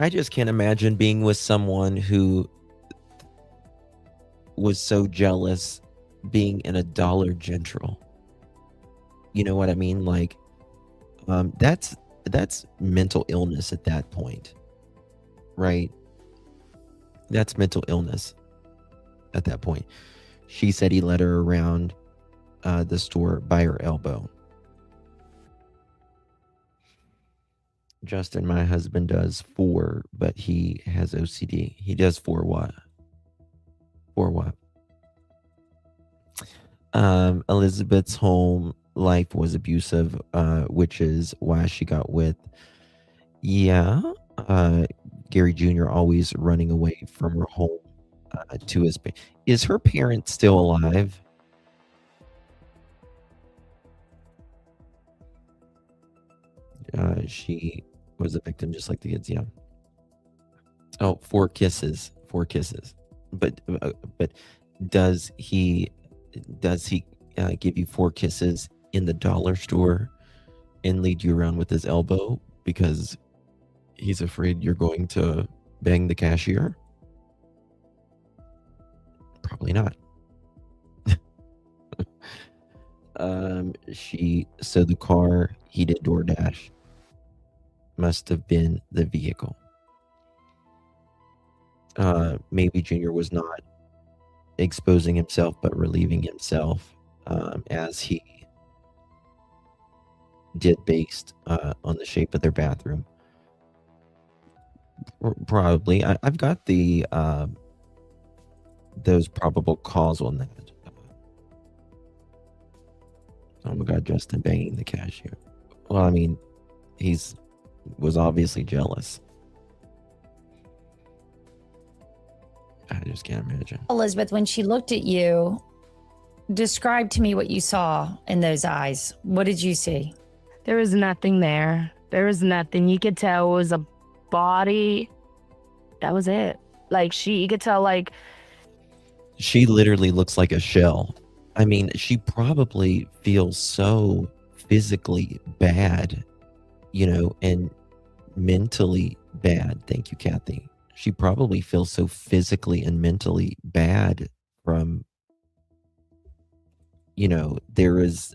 just can't imagine being with someone who was so jealous being in a Dollar General. You know what I mean? Like, that's mental illness at that point, right? That's mental illness at that point. She said he led her around the store by her elbow. Justin, my husband, does 4, but he has OCD. He does 4 what? 4 what? Elizabeth's home life was abusive, which is why she got with. Gary Jr. always running away from her home to his. Is her parent still alive? She was a victim just like the kids. Yeah. Oh, 4 kisses. 4 kisses. But does he give you 4 kisses in the dollar store and lead you around with his elbow because he's afraid you're going to bang the cashier? Probably not. So the car he did DoorDash must have been the vehicle. Maybe Junior was not exposing himself, but relieving himself as he did based on the shape of their bathroom. Probably. I've got the those probable cause on that. Oh my God, Justin banging the cashier. Well, I mean, was obviously jealous. I just can't imagine. Elizabeth, when she looked at you, describe to me what you saw in those eyes. What did you see? There was nothing there. There was nothing. You could tell it was a body. That was it. Like you could tell, like. She literally looks like a shell. I mean, she probably feels so physically bad, and mentally bad. Thank you, Kathy. She probably feels so physically and mentally bad from, there is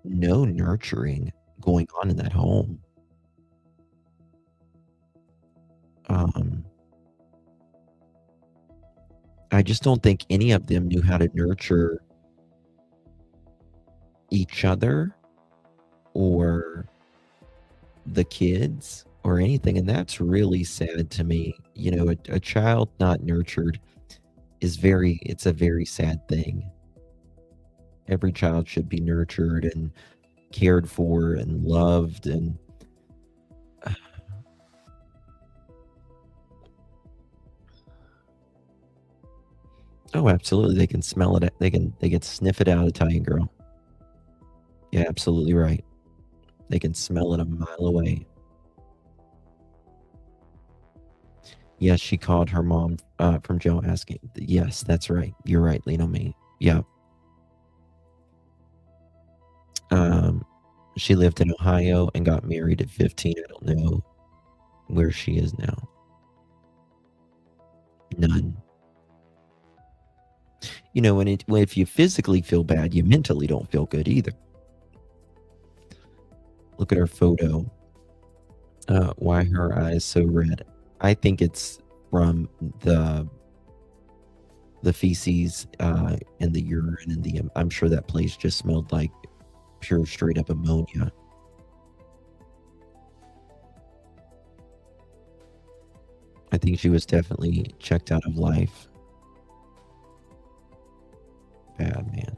no nurturing going on in that home. I just don't think any of them knew how to nurture each other or the kids or anything. And that's really sad to me. A child not nurtured it's a very sad thing. Every child should be nurtured and cared for and loved and oh, absolutely. They can smell it. They can sniff it out, Italian girl. Yeah, absolutely right. They can smell it a mile away. Yes, she called her mom from jail asking. Yes, that's right. You're right, lean on me. Yeah. She lived in Ohio and got married at 15. I don't know where she is now. None. You know, if you physically feel bad, you mentally don't feel good either. Look at her photo. Why her eyes so red? I think it's from the feces and the urine and the. I'm sure that place just smelled like pure straight up ammonia. I think she was definitely checked out of life. Bad, man.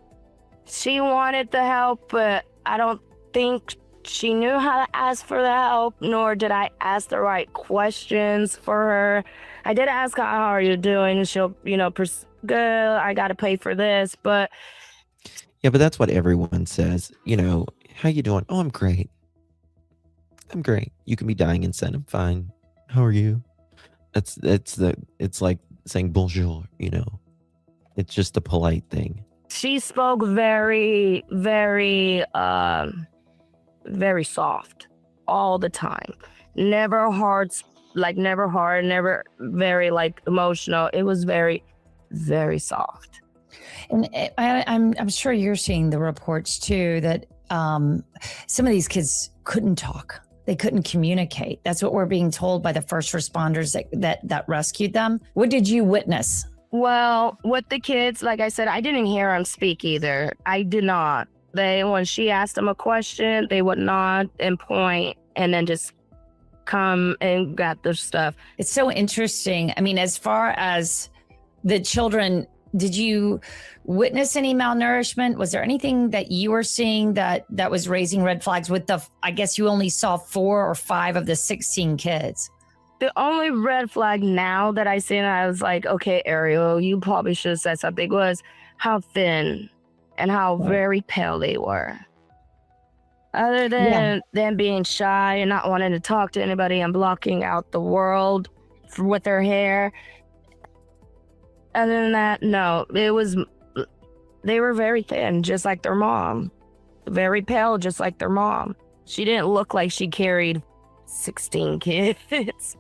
She wanted the help, but I don't think she knew how to ask for the help, nor did I ask the right questions for her. I did ask her, how are you doing? And she'll, good, I got to pay for this, but. Yeah, but that's what everyone says. How you doing? Oh, I'm great. I'm great. You can be dying and said, I'm fine. How are you? It's like saying bonjour, It's just a polite thing. She spoke very, very, very soft all the time. Never hard, never very emotional. It was very, very soft. And I'm sure you're seeing the reports too that some of these kids couldn't talk. They couldn't communicate. That's what we're being told by the first responders that rescued them. What did you witness? Well, with the kids, like I said, I didn't hear them speak either. I did not. When she asked them a question, they would nod and point and then just come and got their stuff. It's so interesting. I mean, as far as the children, did you witness any malnourishment? Was there anything that you were seeing that was raising red flags with I guess you only saw 4 or 5 of the 16 kids? The only red flag now that I seen, I was like, okay, Ariel, you probably should have said something, was how thin and how very pale they were. Other than them being shy and not wanting to talk to anybody and blocking out the world with their hair. Other than that, no, they were very thin, just like their mom. Very pale, just like their mom. She didn't look like she carried 16 kids.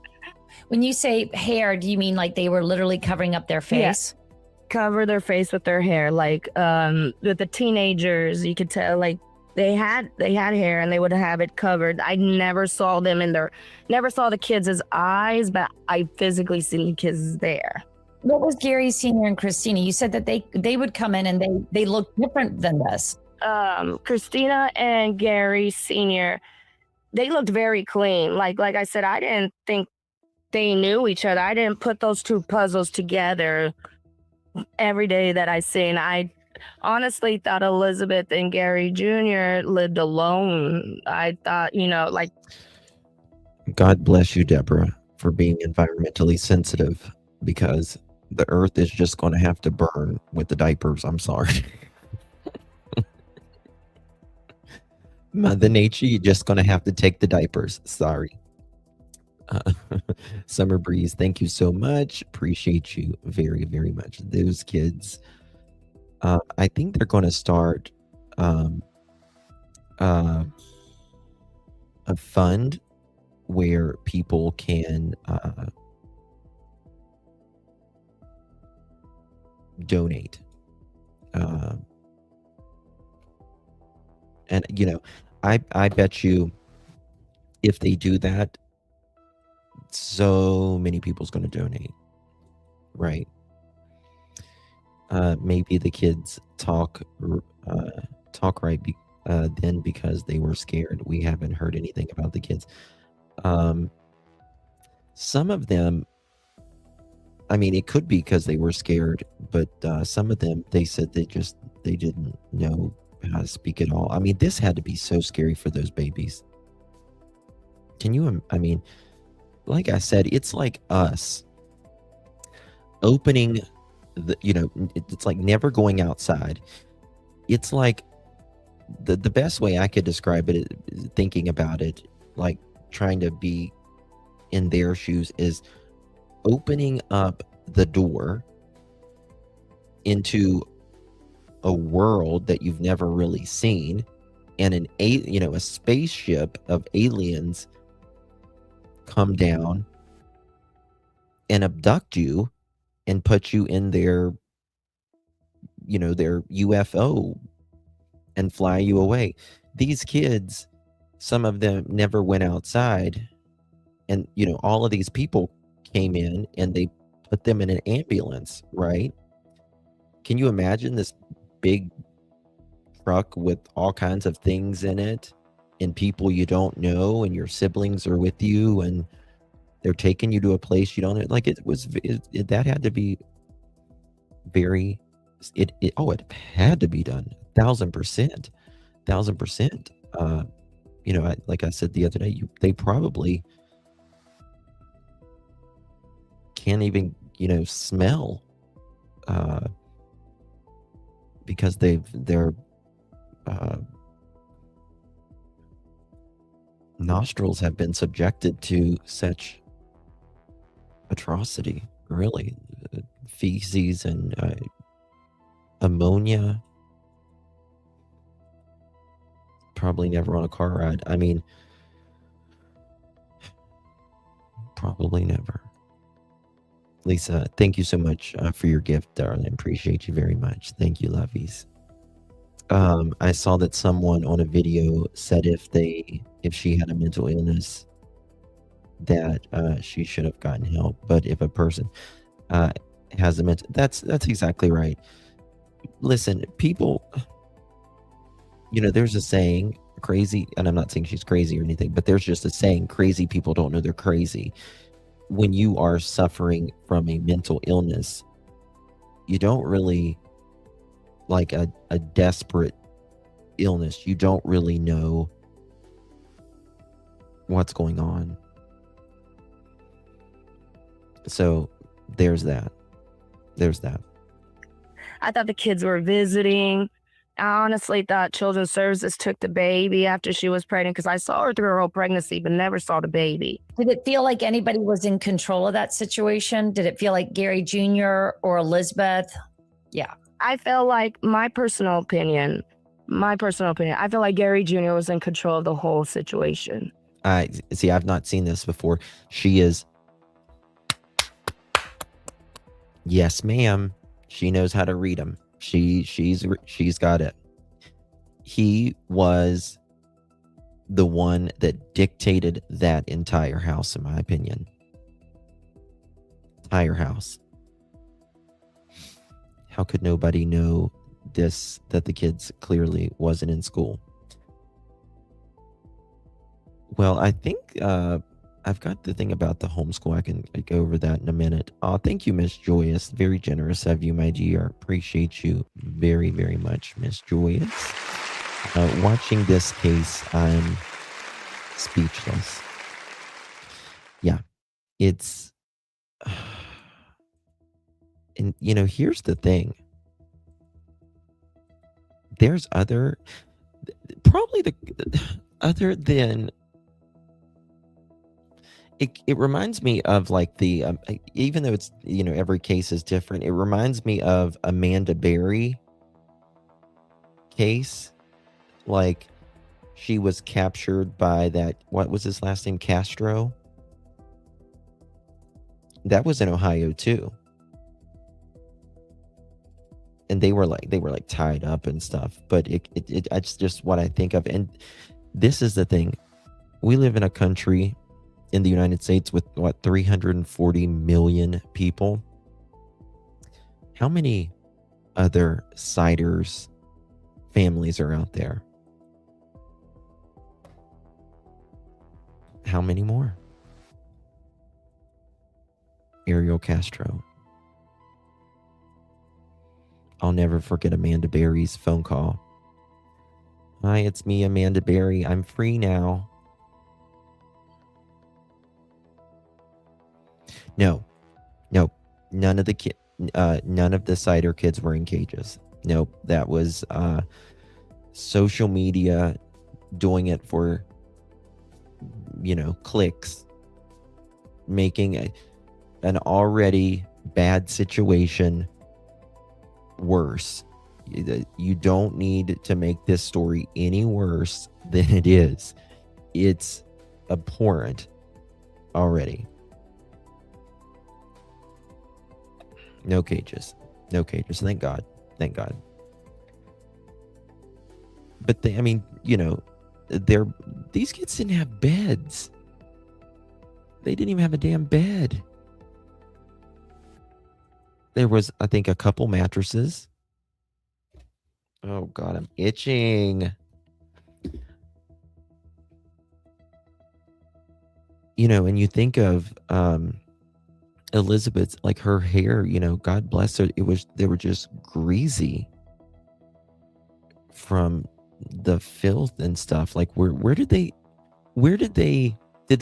When you say hair, do you mean like they were literally covering up their face? Yeah. Cover their face with their hair. Like with the teenagers, you could tell like they had hair and they would have it covered. I never saw never saw the kids' eyes, but I physically seen the kids there. What was Gary Sr. and Christina? You said that they would come in and they looked different than this. Christina and Gary Sr., they looked very clean. Like I said, I didn't think they knew each other. I didn't put those two puzzles together every day that I seen. I honestly thought Elizabeth and Gary Jr. lived alone. I thought, God bless you, Deborah, for being environmentally sensitive, because the earth is just going to have to burn with the diapers. I'm sorry. Mother Nature, you're just going to have to take the diapers. Sorry. Summer Breeze, thank you so much. Appreciate you very, very much. Those kids, I think they're going to start a fund where people can donate. And, I bet you if they do that, so many people's going to donate, right? Maybe the kids talk right then because they were scared. We haven't heard anything about the kids. Some of them, I mean, it could be because they were scared, but some of them, they said they didn't know how to speak at all. I mean, this had to be so scary for those babies. I mean, like I said, it's like us opening it's like never going outside. It's like the best way I could describe it, thinking about it, like trying to be in their shoes, is opening up the door into a world that you've never really seen, and a spaceship of aliens come down and abduct you and put you in their UFO and fly you away. These kids, some of them never went outside, and all of these people came in and they put them in an ambulance, right? Can you imagine this big truck with all kinds of things in it and people you don't know, and your siblings are with you, and they're taking you to a place you don't know? Like, that had to be very, it had to be done 1,000%. Like I said the other day, they probably can't even smell, because their nostrils have been subjected to such atrocity, really. Feces and ammonia. Probably never on a car ride. I mean, probably never. Lisa, thank you so much for your gift, darling. Appreciate you very much. Thank you, lovies. I saw that someone on a video said if she had a mental illness, that she should have gotten help. But if a person has a mental, that's exactly right. Listen, people, there's a saying, crazy, and I'm not saying she's crazy or anything, but there's just a saying, crazy people don't know they're crazy. When you are suffering from a mental illness, you don't really, like a desperate illness, you don't really know what's going on. So there's that. I thought the kids were visiting. I honestly thought Children's Services took the baby after she was pregnant, because I saw her through her whole pregnancy, but never saw the baby. Did it feel like anybody was in control of that situation? Did it feel like Gary Jr. or Elizabeth? Yeah. I felt like, my personal opinion, I feel like Gary Jr. was in control of the whole situation. I've not seen this before. She is, yes, ma'am. She knows how to read them. She's got it. He was the one that dictated that entire house, in my opinion. Entire house. How could nobody know this, that the kids clearly wasn't in school? Well, I think I've got the thing about the homeschool. I can go over that in a minute. Thank you, Miss Joyous. Very generous of you, my dear. Appreciate you very, very much, Miss Joyous. Watching this case, I'm speechless. Yeah, it's... And, here's the thing. There's other than... It reminds me of, like, the even though it's every case is different, it reminds me of Amanda Berry case. Like, she was captured by that, what was his last name, Castro? That was in Ohio too, and they were like tied up and stuff. But it's just what I think of. And this is the thing: we live in a country in the United States with 340 million people. How many other Siders families are out there? How many more? Ariel Castro. I'll never forget Amanda Berry's phone call. Hi, it's me, Amanda Berry. I'm free now. No, none of the Sider kids were in cages. Nope, that was social media doing it for, clicks, making an already bad situation worse. You don't need to make this story any worse than it is. It's abhorrent already. No cages. No cages. Thank God. Thank God. But I mean, you know, these kids didn't have beds. They didn't even have a damn bed. There was, I think, a couple mattresses. Oh God, I'm itching. You know, and you think of Elizabeth, like her hair, you know, God bless her. They were just greasy from the filth and stuff. Like did they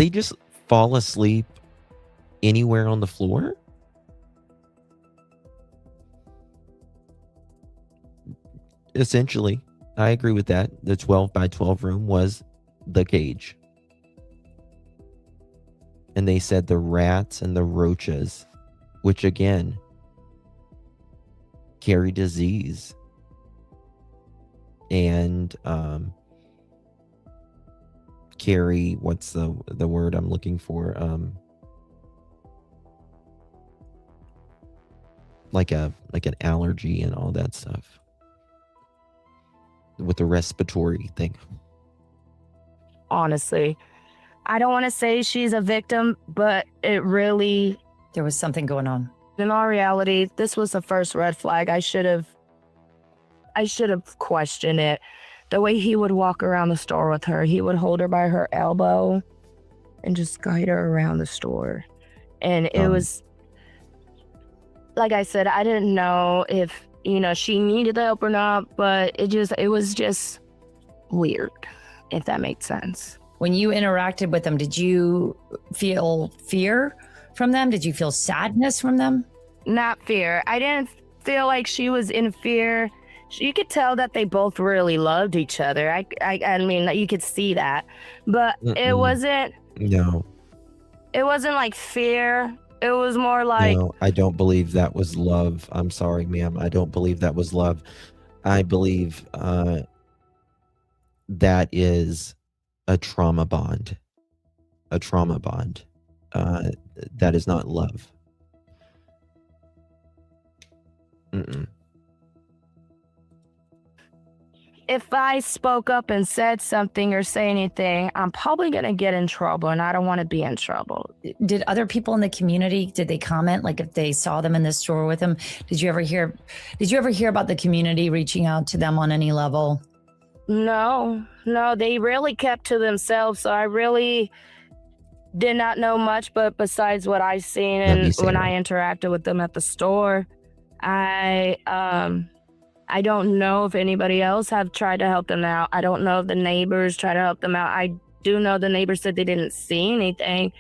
just fall asleep anywhere on the floor? Essentially, I agree with that. The 12 by 12 room was the cage. And they said the rats and the roaches, which again carry disease and carry, what's the word I'm looking for? Like an allergy and all that stuff with the respiratory thing. Honestly, I don't want to say she's a victim, but there was something going on. In all reality, this was the first red flag. I should have questioned it. The way he would walk around the store with her, he would hold her by her elbow and just guide her around the store. And it was, like I said, I didn't know if, you know, she needed help or not, but it was just weird, if that makes sense. When you interacted with them, did you feel fear from them? Did you feel sadness from them? Not fear. I didn't feel like she was in fear. You could tell that they both really loved each other. I mean, you could see that, but it wasn't. No. It wasn't like fear. It was more like. No, I don't believe that was love. I'm sorry, ma'am. I don't believe that was love. I believe that is a trauma bond. A trauma bond. That is not love. Mm-mm. If I spoke up and said something or say anything, I'm probably going to get in trouble, and I don't want to be in trouble. Did other people in the community, did they comment? Like if they saw them in the store with them, did you ever hear about the community reaching out to them on any level? No, they really kept to themselves. So I really did not know much, but besides what I've seen and when I interacted with them at the store, I don't know if anybody else have tried to help them out. I don't know if the neighbors try to help them out. I do know the neighbors said they didn't see anything,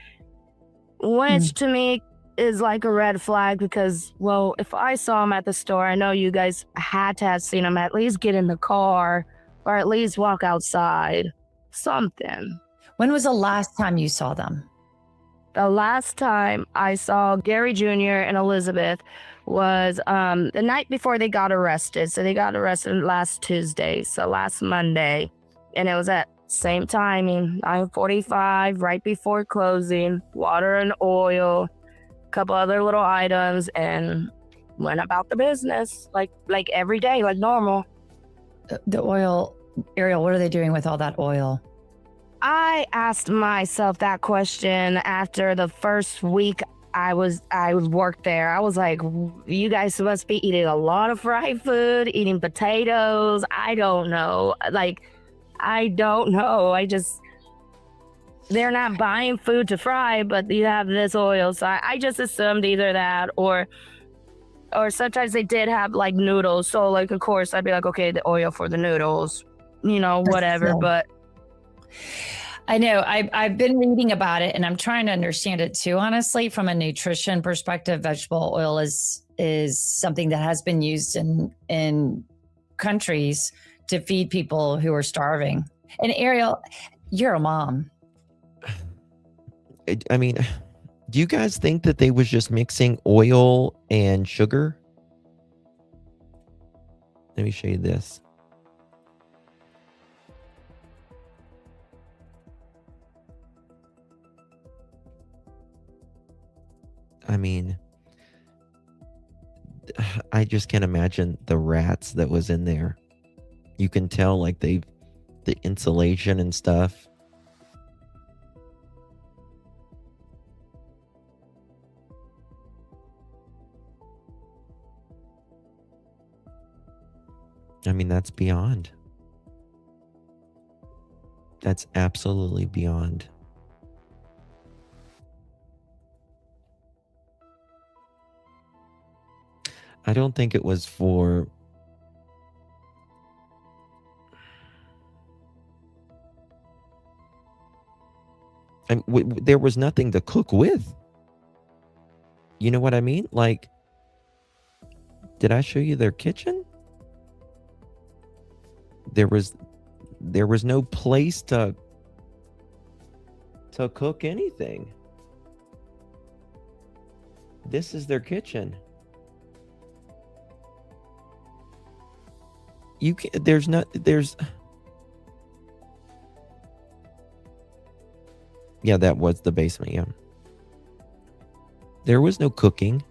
which to me is like a red flag because, well, if I saw them at the store, I know you guys had to have seen them at least get in the car or at least walk outside, something. When was the last time you saw them? The last time I saw Gary Jr. and Elizabeth was the night before they got arrested. So they got arrested last Tuesday, so last Monday. And it was at same timing, 9:45, right before closing, water and oil, a couple other little items, and went about the business like every day, like normal. The oil, Ariel, what are they doing with all that oil? I asked myself that question after the first week I worked there. I was like, you guys must be eating a lot of fried food, eating potatoes. I don't know. They're not buying food to fry, but you have this oil. So I just assumed either that or sometimes they did have like noodles. So like, of course, I'd be like, okay, the oil for the noodles, you know, whatever. But I know I've been reading about it and I'm trying to understand it too. Honestly, from a nutrition perspective, vegetable oil is something that has been used in countries to feed people who are starving. And Ariel, you're a mom. I mean, Do you guys think that they was just mixing oil and sugar? Let me show you this. I mean, I just can't imagine the rats that was in there. You can tell, like, the insulation and stuff. I mean, that's beyond. That's absolutely beyond. I don't think it was for... there was nothing to cook with. You know what I mean? Like, did I show you their kitchen? There was no place to cook anything. This is their kitchen. You can yeah, that was the basement. Yeah, there was no cooking.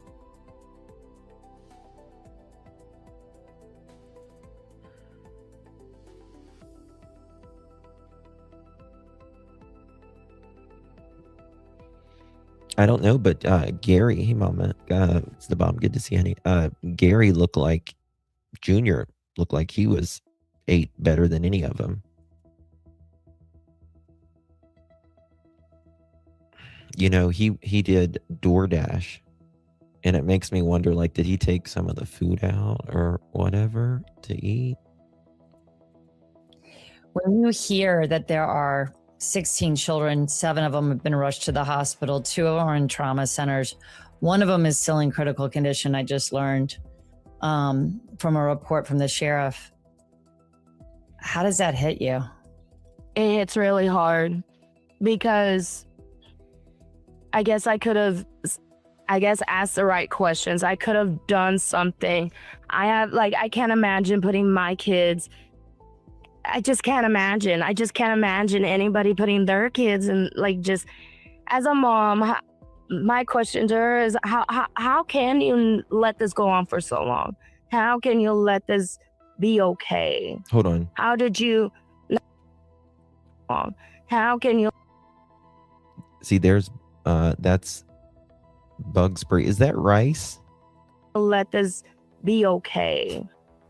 I don't know, but Gary, hey mama, it's the bomb. Good to see you, honey. Gary looked like Junior looked like he ate better than any of them. You know, he did DoorDash, and it makes me wonder, like, did he take some of the food out or whatever to eat? When you hear that there are 16 children, 7 of them have been rushed to the hospital, 2 of them are in trauma centers, 1 of them is still in critical condition, I just learned from a report from the sheriff. How does that hit you? It's really hard because I guess I could have, asked the right questions. I could have done something. I can't imagine putting my kids. I just can't imagine. I just can't imagine anybody putting their kids in, like, just as a mom. My question to her is, how can you let this go on for so long? How can you let this be okay? Hold on. How did you? How can you? See, there's that's bug spray. Is that rice? Let this be okay.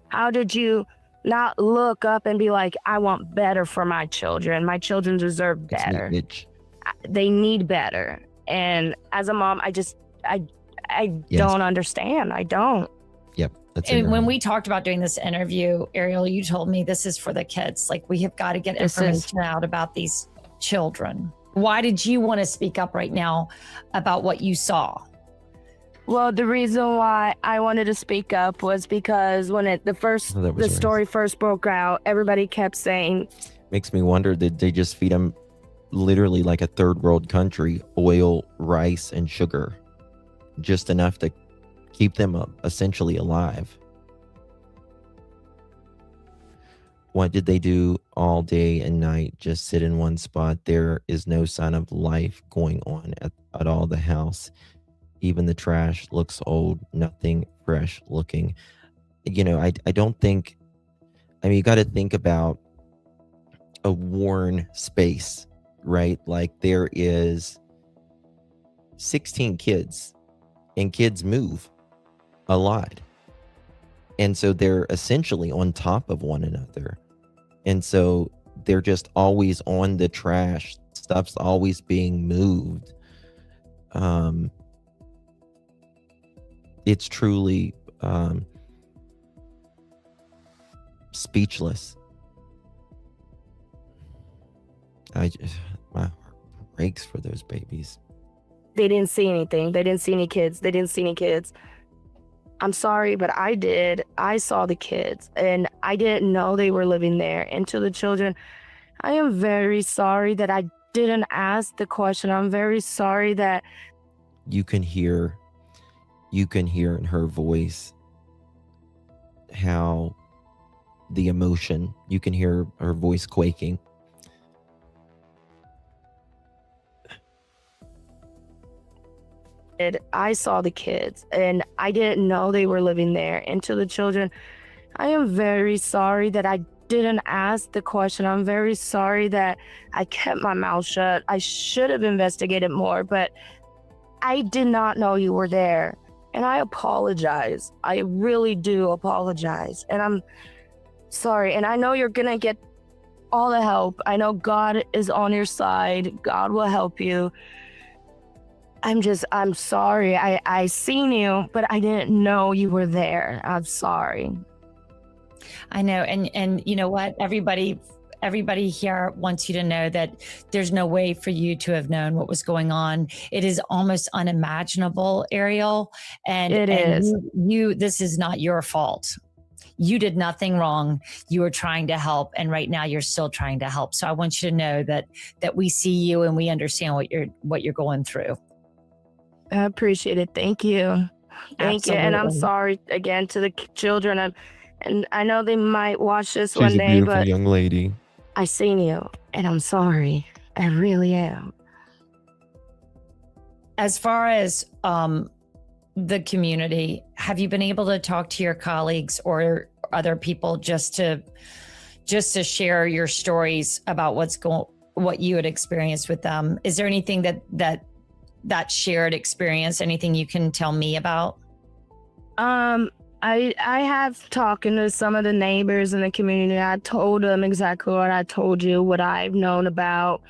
How did you not look up and be like, I want better for my children. My children deserve better. They need better. And as a mom, I don't understand. I don't. Yep. And when we talked about doing this interview, Ariel, you told me this is for the kids. Like, we have got to get information out about these children. Why did you want to speak up right now about what you saw? Well, the reason why I wanted to speak up was because when the story first broke out, everybody kept saying. Makes me wonder, did they just feed them literally like a third world country, oil, rice, and sugar, just enough to keep them essentially alive? What did they do all day and night? Just sit in one spot. There is no sign of life going on at all. The house, even the trash looks old, nothing fresh looking. You know, I don't think, I mean, you got to think about a worn space, right? Like, there is 16 kids, and kids move a lot. And so they're essentially on top of one another. And so they're just always on the trash. Stuff's always being moved. It's truly speechless. My heart breaks for those babies. They didn't see anything. They didn't see any kids. They didn't see any kids. I'm sorry, but I did. I saw the kids, and I didn't know they were living there. And to the children, I am very sorry that I didn't ask the question. I'm very sorry that you can hear in her voice how the emotion, you can hear her voice quaking. I saw the kids and I didn't know they were living there. And to the children, I am very sorry that I didn't ask the question. I'm very sorry that I kept my mouth shut. I should have investigated more, but I did not know you were there. And I apologize. I really do apologize. And I'm sorry. And I know you're going to get all the help. I know God is on your side. God will help you. I'm sorry. I seen you, but I didn't know you were there. I'm sorry. I know. And you know what? Everybody here wants you to know that there's no way for you to have known what was going on. It is almost unimaginable, Ariel. And it is. This is not your fault. You did nothing wrong. You were trying to help. And right now you're still trying to help. So I want you to know that we see you and we understand what you're going through. I appreciate it. Thank you. Thank you. And I'm sorry again to the children. And I know they might watch this one day, but she's a beautiful young lady. I seen you and I'm sorry. I really am. As far as the community, have you been able to talk to your colleagues or other people just to share your stories about what you had experienced with them? Is there anything that shared experience, anything you can tell me about? I have talking to some of the neighbors in the community. I told them exactly what I told you, what I've known about.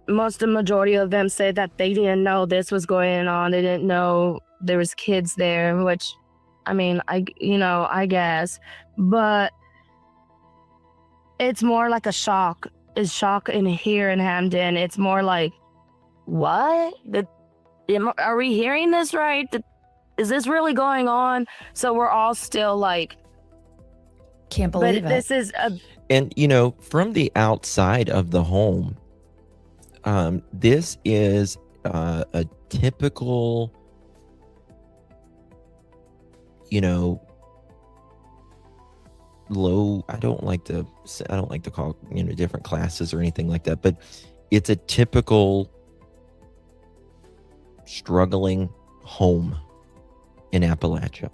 The majority of them said that they didn't know this was going on. They didn't know there was kids there, which, I mean, I guess. But it's more like a shock. It's shock in here in Hamden. It's more like, what? Are we hearing this right? Is this really going on? So we're all still like, can't believe it. This is and from the outside of the home, this is a typical, low. I don't like to call different classes or anything like that, but it's a typical struggling home in Appalachia.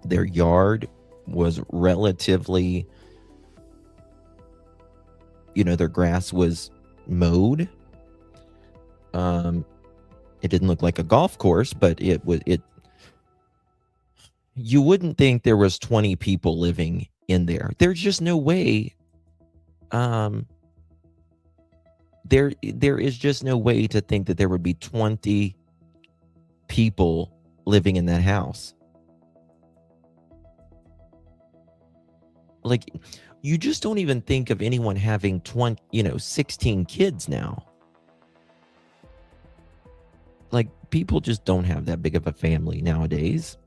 Their yard was relatively, their grass was mowed. It didn't look like a golf course, but you wouldn't think there was 20 people living in there. There's just no way. There is just no way to think that there would be 20 people living in that house. Like, you just don't even think of anyone having 16 kids now. Like, people just don't have that big of a family nowadays.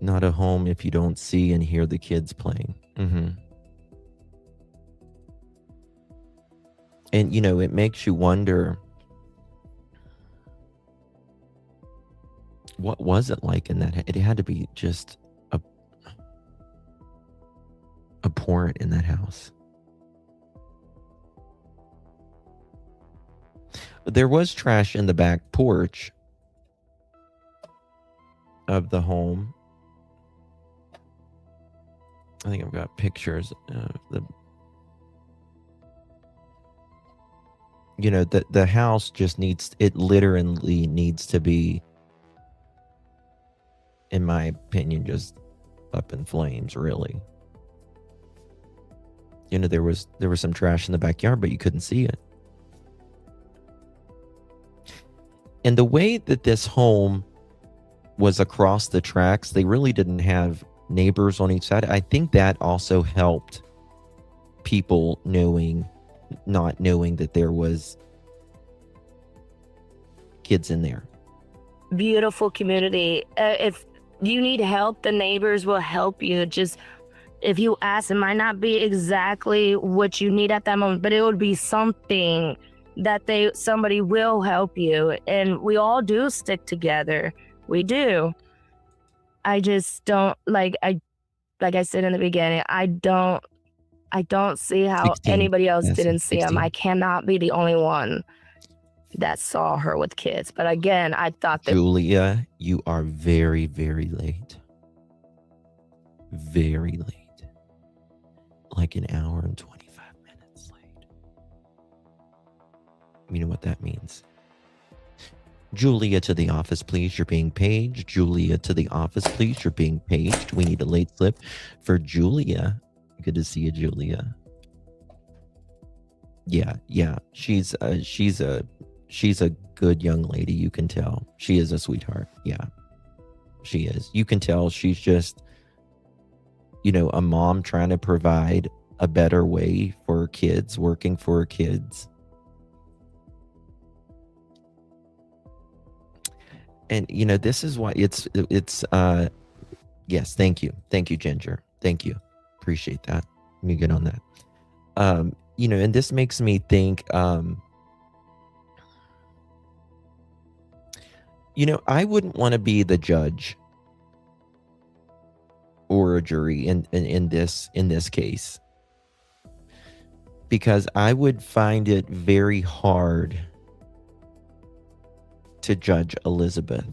Not a home if you don't see and hear the kids playing. Mm-hmm. And, it makes you wonder, what was it like in that? It had to be just abhorrent in that house. There was trash in the back porch of the home. I think I've got pictures of the house just literally needs to be, in my opinion, just up in flames, really. There was some trash in the backyard, but you couldn't see it. And the way that this home was across the tracks, they really didn't have neighbors on each side. I think that also helped people not knowing that there was kids in there. Beautiful community. If you need help, the neighbors will help you. if you ask, it might not be exactly what you need at that moment, but it would be something that somebody will help you. And we all do stick together. We do. I just don't like I said in the beginning, I don't see how 16. anybody else Yes, didn't see him. 16. I cannot be the only one that saw her with kids. But again, I thought that Julia, you are very, very late. Very late. Like an hour and 25 minutes late. You know what that means? Julia, to the office, please. You're being paged. Julia, to the office, please. You're being paged. We need a late slip for Julia. Good to see you, Julia. Yeah. She's a good young lady. You can tell. She is a sweetheart. Yeah, she is. You can tell she's just, a mom trying to provide a better way for her kids, working for her kids. And, this is why it's yes, thank you. Thank you, Ginger. Thank you. Appreciate that. Let me get on that. And this makes me think, I wouldn't want to be the judge or a jury in this case, because I would find it very hard to judge Elizabeth.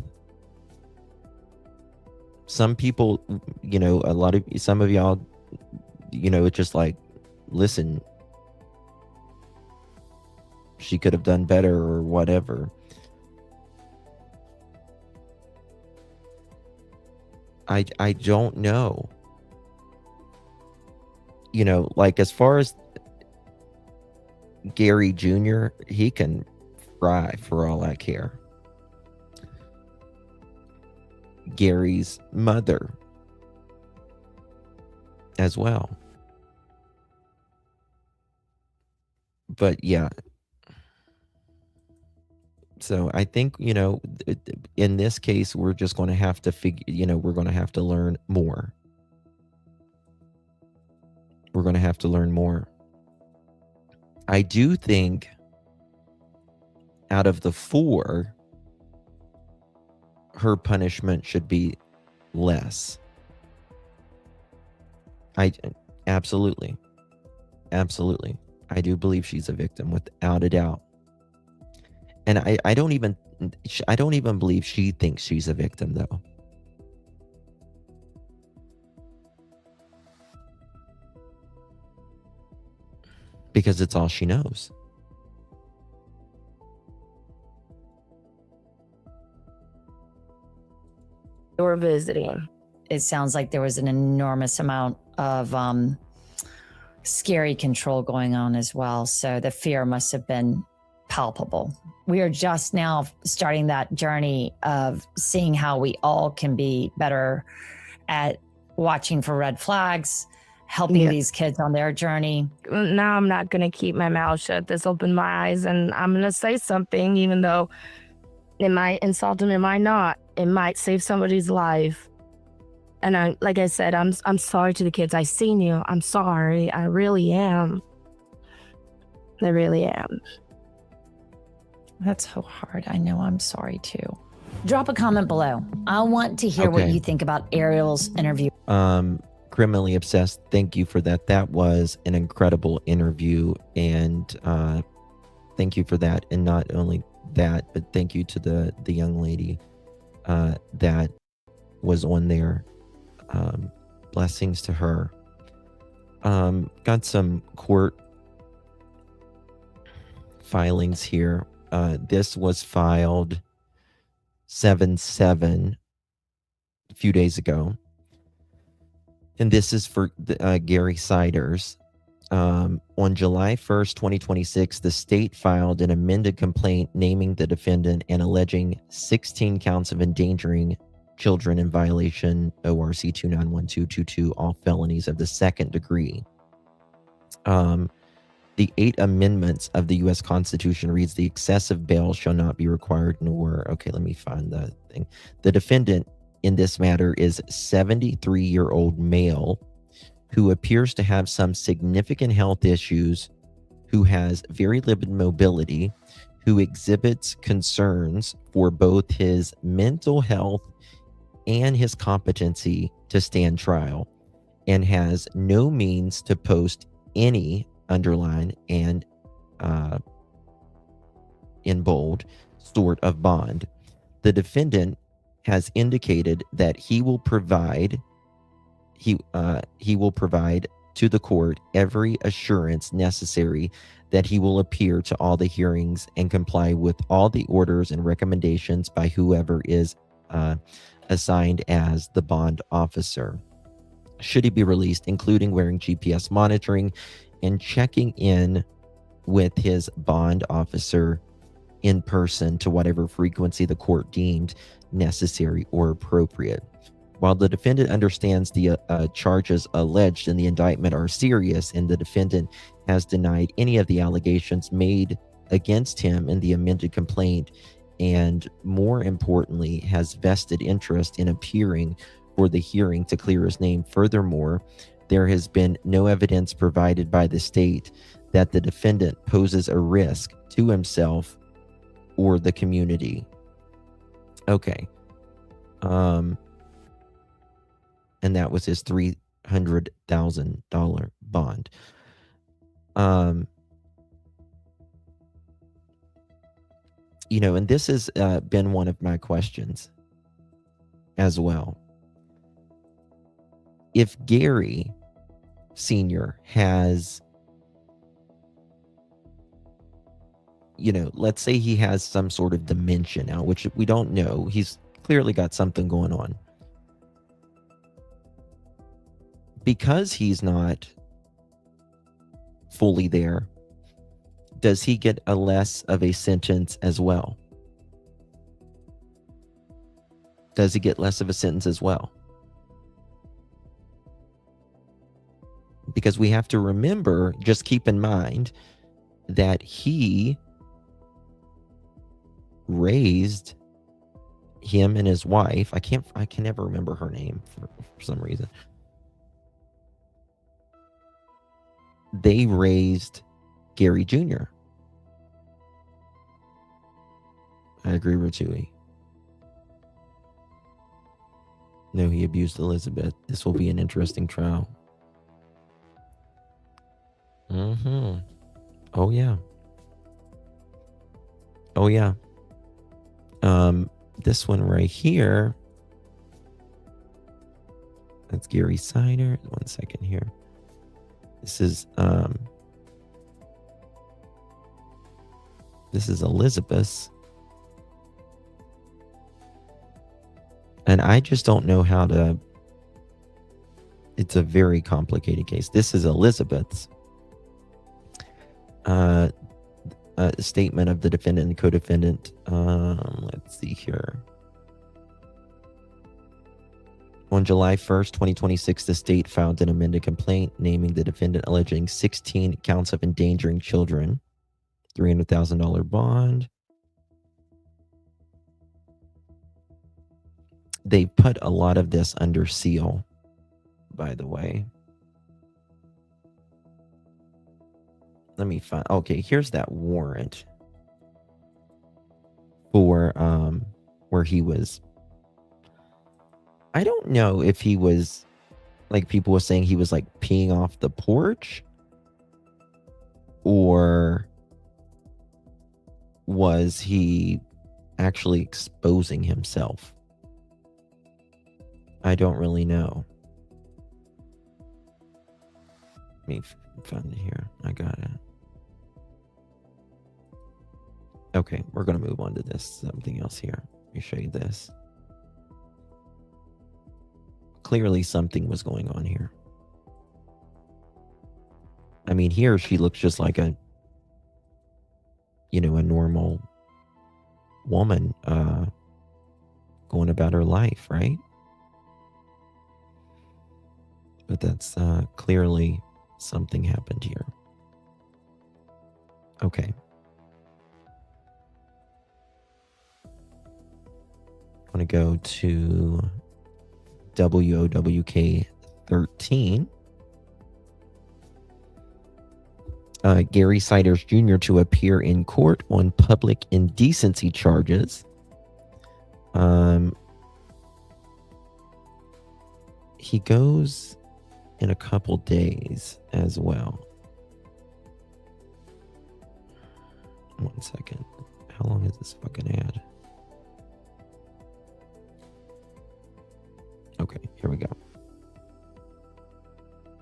Some people, some of y'all, it's just like, listen, she could have done better or whatever. I don't know. Like, as far as Gary Jr., he can fry for all I care. Gary's mother as well. But yeah. So I think, in this case, we're just going to have to we're going to have to learn more. We're going to have to learn more. I do think out of the 4, her punishment should be less. Absolutely. I do believe she's a victim without a doubt. And I don't even believe she thinks she's a victim, though. Because it's all she knows. they were visiting. It sounds like there was an enormous amount of scary control going on as well. So the fear must have been palpable. We are just now starting that journey of seeing how we all can be better at watching for red flags, helping these kids on their journey. Now I'm not going to keep my mouth shut. This opened my eyes, and I'm going to say something, even though it might insult them, it might not. It might save somebody's life. And like I said, I'm sorry to the kids. I seen you. I'm sorry. I really am. I really am. That's so hard. I know. I'm sorry too. Drop a comment below. I want to hear what you think about Ariel's interview. Criminally Obsessed, thank you for that. That was an incredible interview, and thank you for that. And not only that, but thank you to the young lady that was on there. Blessings to her. Got some court filings here. This was filed 7/7 a few days ago. And this is for Gary Siders. On July 1st, 2026, the state filed an amended complaint naming the defendant and alleging 16 counts of endangering children in violation ORC 291222, all felonies of the second degree. The 8 amendments of the U.S. Constitution reads, the excessive bail shall not be required, nor, okay, let me find the thing. The defendant in this matter is 73-year-old male who appears to have some significant health issues, who has very limited mobility, who exhibits concerns for both his mental health and his competency to stand trial, and has no means to post any, underline and in bold, sort of bond. The defendant has indicated that he will provide to the court every assurance necessary that he will appear to all the hearings and comply with all the orders and recommendations by whoever is assigned as the bond officer, should he be released, including wearing GPS monitoring and checking in with his bond officer in person to whatever frequency the court deemed necessary or appropriate. While the defendant understands the charges alleged in the indictment are serious, and the defendant has denied any of the allegations made against him in the amended complaint, and more importantly, has vested interest in appearing for the hearing to clear his name. Furthermore, there has been no evidence provided by the state that the defendant poses a risk to himself or the community. Okay. And that was his $300,000 bond. And this has been one of my questions as well. If Gary Sr. has, let's say he has some sort of dementia now, which we don't know. He's clearly got something going on. Because he's not fully there, does he get a less of a sentence as well? Does he get less of a sentence as well? Because we have to remember, just keep in mind that he raised him and his wife. I can never remember her name for some reason. They raised Gary Jr. I agree with Chewy. No, he abused Elizabeth. This will be an interesting trial. Oh yeah. This one right here. That's Gary Siders. 1 second here. This is Elizabeth. And I just don't know how to. It's a very complicated case. This is Elizabeth's statement of the defendant and co-defendant. Let's see here. On July 1st, 2026, the state filed an amended complaint naming the defendant alleging 16 counts of endangering children, $300,000 bond. They put a lot of this under seal, by the way. Let me find. Okay, here's that warrant for where he was. I don't know if he was, like people were saying, he was like peeing off the porch, or was he actually exposing himself? I don't really know. Let me find it here. I got it. Okay, we're going to move on to this. Something else here. Let me show you this. Clearly something was going on here. I mean, here she looks just like a normal woman going about her life, right? But that's clearly something happened here. Okay. I'm going to go to WOWK 13. Gary Siders Jr. to appear in court on public indecency charges. He goes in a couple days as well. 1 second. How long is this fucking ad? Okay, here we go.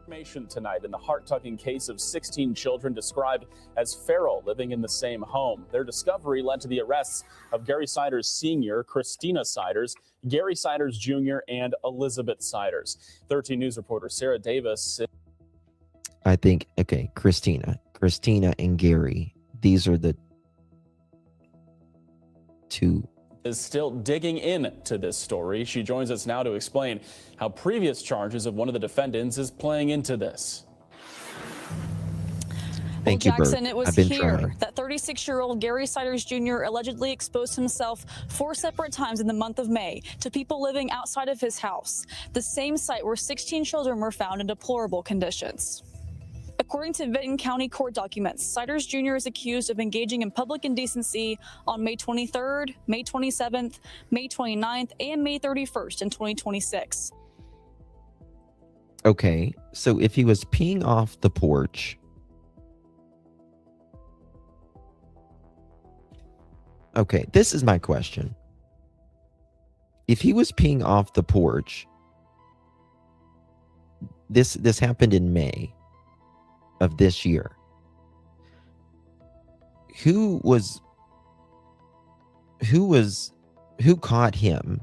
Information tonight in the heart-tugging case of 16 children described as feral living in the same home. Their discovery led to the arrests of Gary Siders Sr., Christina Siders, Gary Siders Jr., and Elizabeth Siders. 13 News reporter Sarah Davis. I think, okay, Christina and Gary, these are the two. Is still digging into this story. She joins us now to explain how previous charges of one of the defendants is playing into this. Thank you, Jackson, Bert. it was I've been here trying. that 36-year-old Gary Siders Jr. allegedly exposed himself 4 separate times in the month of May to people living outside of his house, the same site where 16 children were found in deplorable conditions. According to Vinton County court documents, Siders Jr. is accused of engaging in public indecency on May 23rd, May 27th, May 29th, and May 31st in 2026. Okay, so if he was peeing off the porch, okay, this is my question. If he was peeing off the porch, this happened in May of this year. Who caught him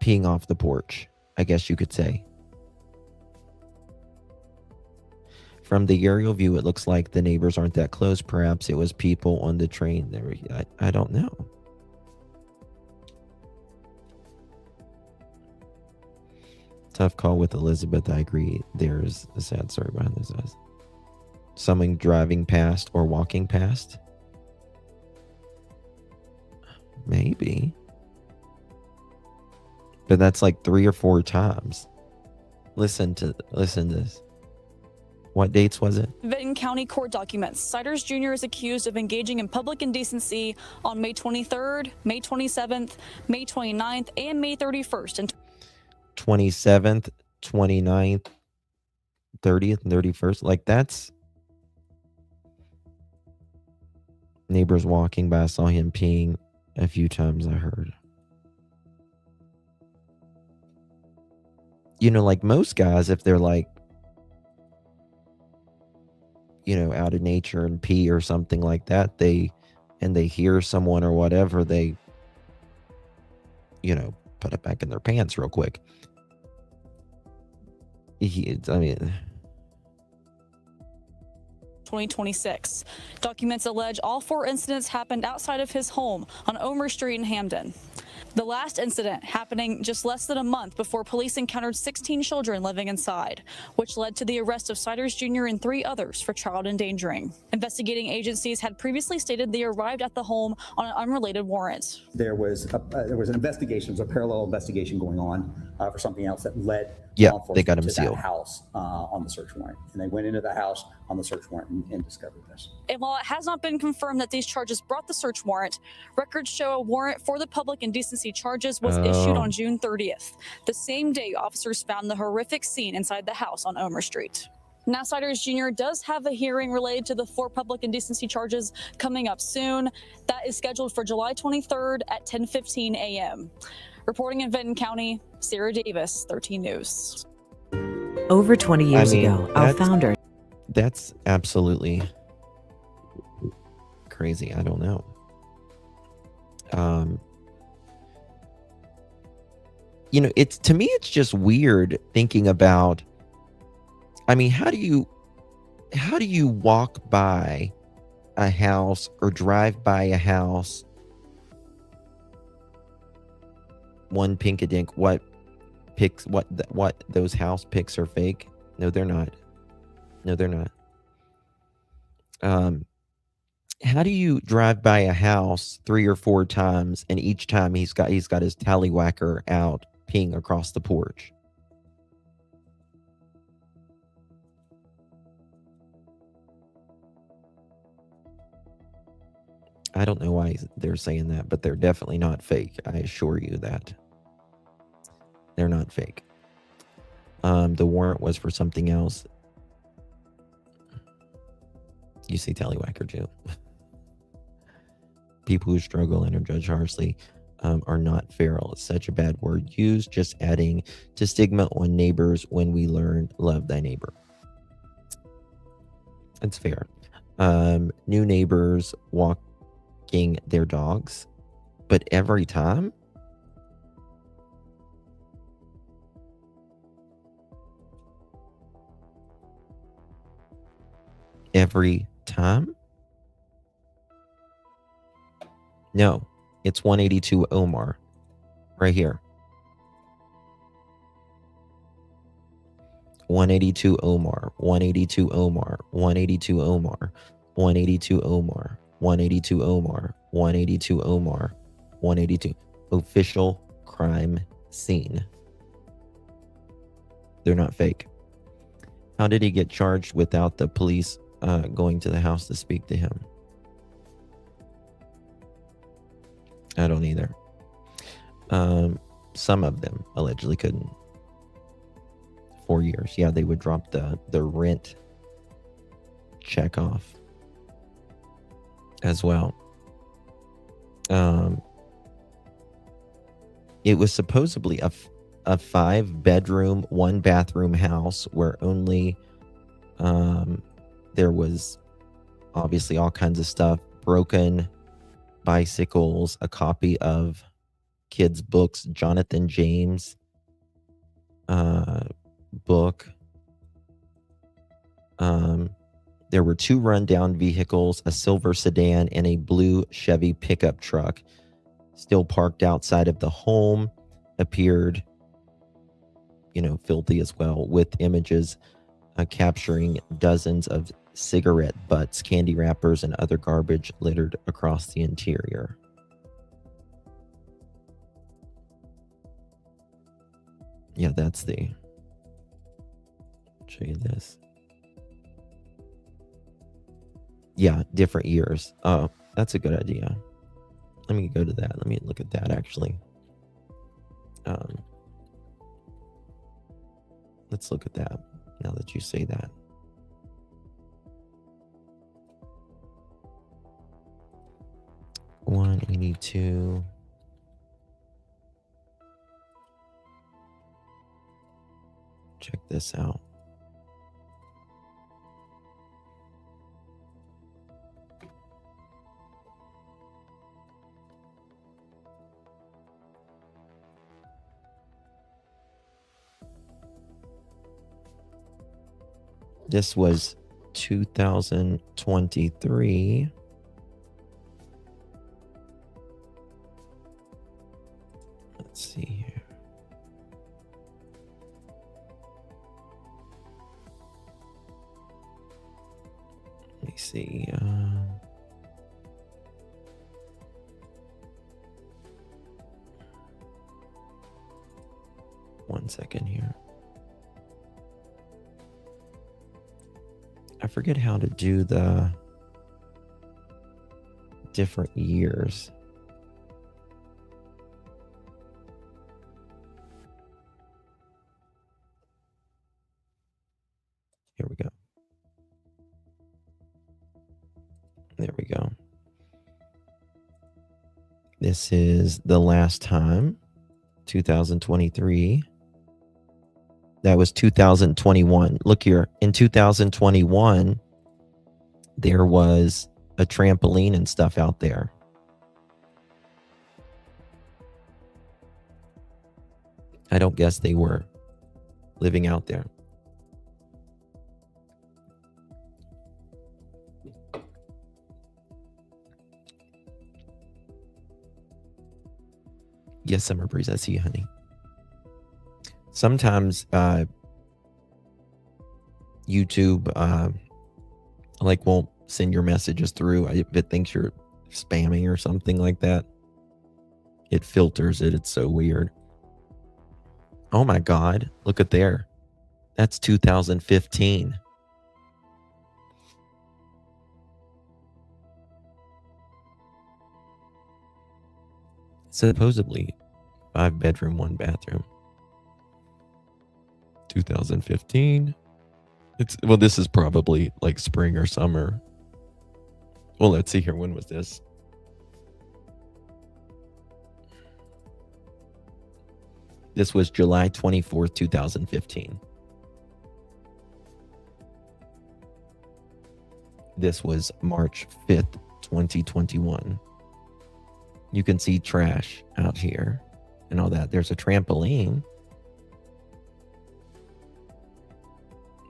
peeing off the porch, I guess you could say? From the aerial view, it looks like the neighbors aren't that close. Perhaps it was people on the train. I don't know. Tough call with Elizabeth. I agree. There's a sad story behind this. Someone driving past or walking past. Maybe. But that's like 3 or 4 times. Listen to this. What dates was it? Vinton County court documents. Siders Jr. is accused of engaging in public indecency on May 23rd, May 27th, May 29th, and May 31st. And 27th, 29th, 30th, and 31st. Like, that's neighbors walking by. I saw him peeing a few times, I heard. You know, like most guys, if they're like, you know, out of nature and pee or something like that, they hear someone or whatever, they, you know, put it back in their pants real quick. I mean, 2026. Documents allege all 4 incidents happened outside of his home on Omer Street in Hamden. The last incident happening just less than a month before police encountered 16 children living inside, which led to the arrest of Siders Jr. and 3 others for child endangering. Investigating agencies had previously stated they arrived at the home on an unrelated warrant. There was an investigation, a parallel investigation going on for something else that led they got him to sealed. that house on the search warrant, and they went into the house on the search warrant and discovered this. And while it has not been confirmed that these charges brought the search warrant, records show a warrant for the public indecency charges was issued on June 30th, the same day officers found the horrific scene inside the house on Omer Street. Now, Siders Jr. does have a hearing related to the 4 public indecency charges coming up soon. That is scheduled for July 23rd at 10:15 a.m. Reporting in Vinton County, Sarah Davis, 13 News. Over 20 years ago, our founder. That's absolutely crazy. I don't know. You know, to me, it's just weird thinking about, I mean, how do you walk by a house or drive by a house, one pinkadink, what those house pics are fake? No, they're not. How do you drive by a house 3 or 4 times and each time he's got his tallywhacker out peeing across the porch? I don't know why they're saying that, but they're definitely not fake. I assure you that. They're not fake. The warrant was for something else. You see Tallywhacker Jew. People who struggle and are judged harshly are not feral. It's such a bad word used, just adding to stigma on neighbors when we learn love thy neighbor. That's fair. New neighbors walking their dogs, but every time? Every time? No, it's 182 Omar. Right here. 182 Omar. 182 Omar. 182 Omar. 182 Omar. 182 Omar. 182 Omar. 182. Official crime scene. They're not fake. How did he get charged without the police going to the house to speak to him? I don't either. Some of them allegedly couldn't. 4 years. Yeah, they would drop the rent check off as well. It was supposedly a 5-bedroom, 1-bathroom house where only there was obviously all kinds of stuff, broken bicycles, a copy of kids' books, Jonathan James book. There were 2 rundown vehicles, a silver sedan and a blue Chevy pickup truck still parked outside of the home, appeared, filthy as well, with images capturing dozens of cigarette butts, candy wrappers, and other garbage littered across the interior. Yeah, that's the... Show you this. Yeah, different years. Oh, that's a good idea. Let me go to that. Let me look at that, actually. Let's look at that, now that you say that. $182. Check this out. This was 2023. Let's see here. Let me see. 1 second here. I forget how to do the different years. Here we go. There we go. This is the last time, 2023. That was 2021. Look here. In 2021, there was a trampoline and stuff out there. I don't guess they were living out there. Yes, Summer Breeze, I see you, honey. Sometimes YouTube won't send your messages through if it thinks you're spamming or something like that. It filters it. It's so weird. Oh my God, look at there. That's 2015. Supposedly 5-bedroom, 1-bathroom. 2015. This is probably like spring or summer. Well, let's see here. When was this? This was July 24th, 2015. This was March 5th, 2021. You can see trash out here and all that. There's a trampoline.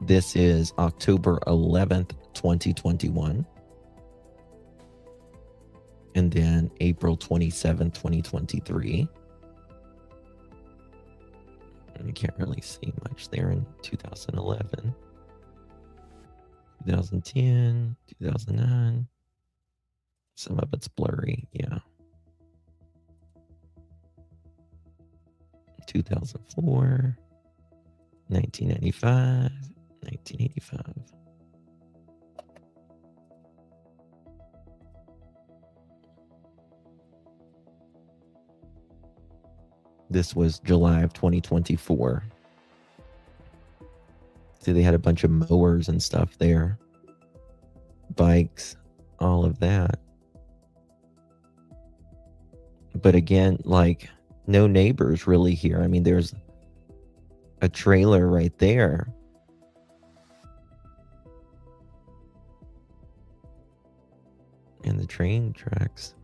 This is October 11th, 2021. And then April 27th, 2023. You can't really see much there in 2011. 2010, 2009. Some of it's blurry, yeah. 2004, 1995, 1985. This was July of 2024. See, they had a bunch of mowers and stuff there. Bikes, all of that. But again, like, no neighbors really here. I mean, there's a trailer right there. And the train tracks.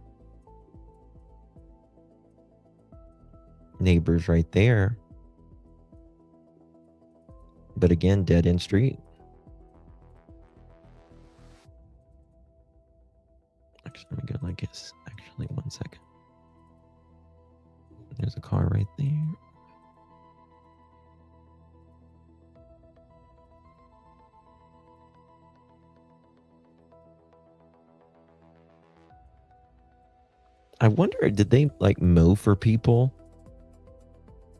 Neighbors right there. But again, dead end street. Actually, let me go like this. Actually, 1 second. There's a car right there. I wonder, did they like mow for people?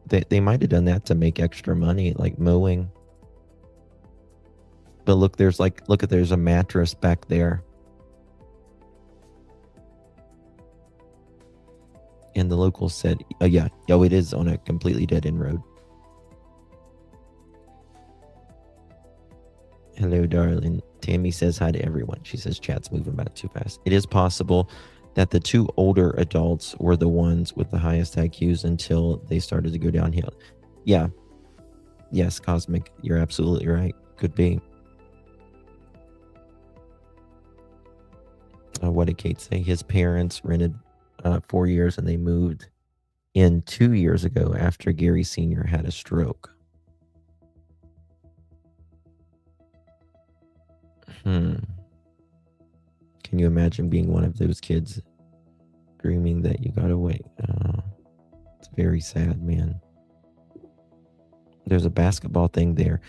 They might have done that to make extra money, like mowing. But look, there's a mattress back there. And the locals said, oh yeah, it is on a completely dead end road. Hello, darling. Tammy says hi to everyone. She says chat's moving by too fast. It is possible that the two older adults were the ones with the highest IQs until they started to go downhill. Yeah. Yes, Cosmic, you're absolutely right. Could be. What did Kate say? His parents rented 4 years and they moved in 2 years ago after Gary Sr. had a stroke. Can you imagine being one of those kids dreaming that you got away? It's very sad, man. There's a basketball thing there.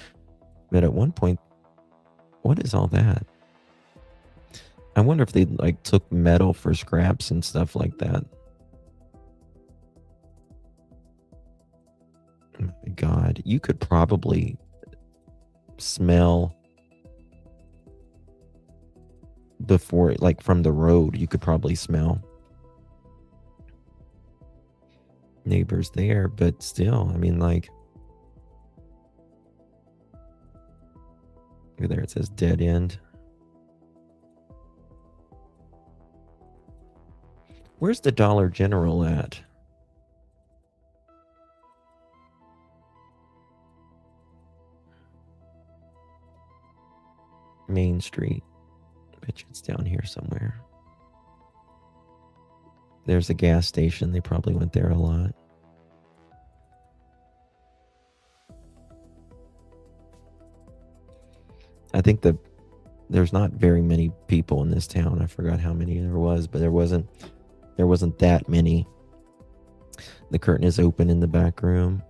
But at one point, what is all that? I wonder if they like took metal for scraps and stuff like that. Oh my God, you could probably smell before, like from the road, you could probably smell neighbors there, but still, I mean, like, look there, it says dead end. Where's the Dollar General at? Main Street. I bet you it's down here somewhere. There's a gas station. They probably went there a lot. I think there's not very many people in this town. I forgot how many there was, but there wasn't that many. The curtain is open in the back room.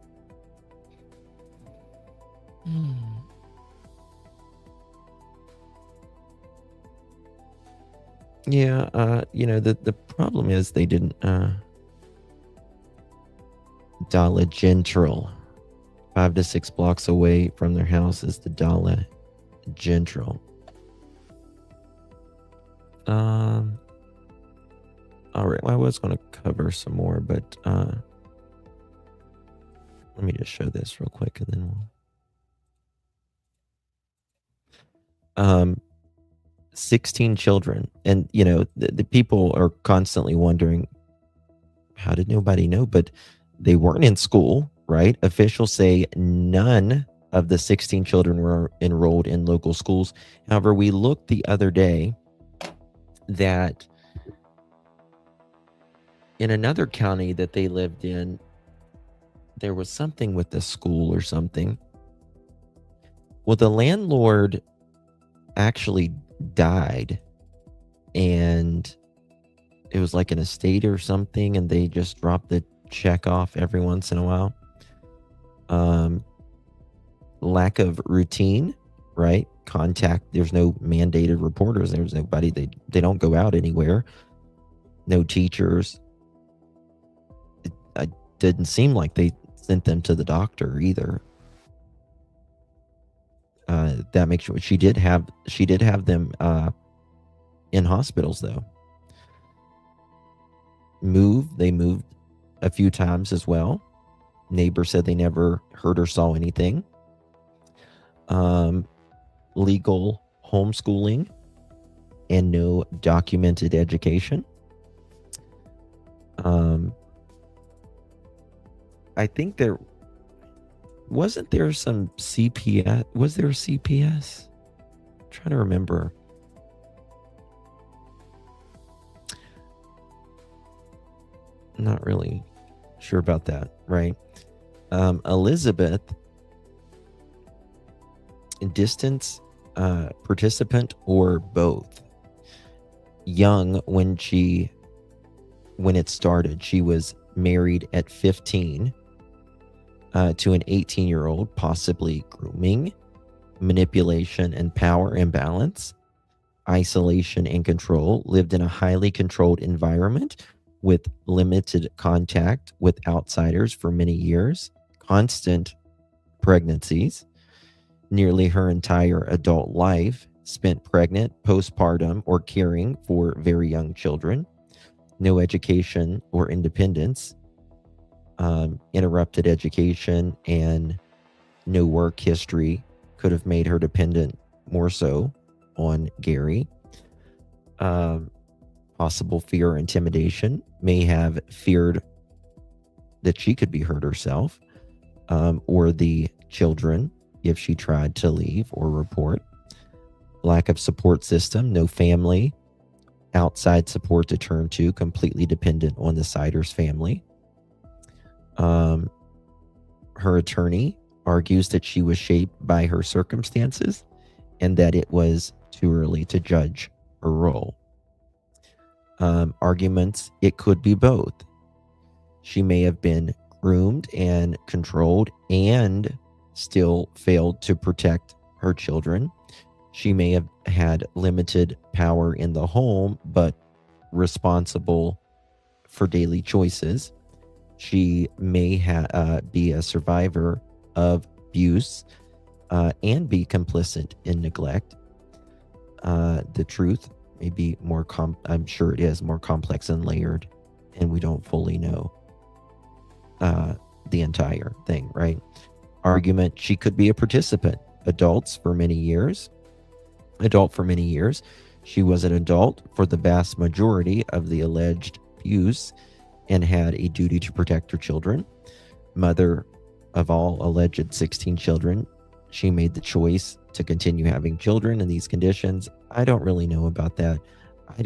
Yeah, the problem is they didn't Dollar General. 5 to 6 blocks away from their house is the Dollar General. All right. Well, I was going to cover some more, but let me just show this real quick, and then we'll. 16 children, and the people are constantly wondering, how did nobody know? But they weren't in school, right? Officials say none of the 16 children were enrolled in local schools. However, we looked the other day that in another county that they lived in, there was something with the school or something. Well, the landlord actually died, and it was like an estate or something, and they just dropped the check off every once in a while. Lack of routine, right? Contact. There's no mandated reporters. There's nobody. They don't go out anywhere. No teachers. It didn't seem like they sent them to the doctor either. That makes sure she did have them in hospitals though. They moved a few times as well. Neighbors said they never heard or saw anything. Legal homeschooling and no documented education. I think wasn't there some CPS? Was there a CPS? I'm trying to remember. Not really sure about that, right? Elizabeth, distance participant or both. Young when it started. She was married at 15. To an 18-year-old, possibly grooming, manipulation and power imbalance, isolation and control, lived in a highly controlled environment with limited contact with outsiders for many years, constant pregnancies, nearly her entire adult life spent pregnant, postpartum, or caring for very young children, no education or independence, interrupted education, and no work history could have made her dependent more so on Gary. Possible fear or intimidation, may have feared that she could be hurt herself or the children if she tried to leave or report. Lack of support system, no family, outside support to turn to, completely dependent on the Siders family. Her attorney argues that she was shaped by her circumstances and that it was too early to judge her role. Arguments, it could be both. She may have been groomed and controlled and still failed to protect her children. She may have had limited power in the home, but responsible for daily choices. She may be a survivor of abuse and be complicit in neglect. The truth may be more I'm sure it is more complex and layered, and we don't fully know the entire thing, right? Argument, she could be a participant. Adult for many years. She was an adult for the vast majority of the alleged abuse and had a duty to protect her children. Mother of all alleged 16 children, she made the choice to continue having children in these conditions. I don't really know about that.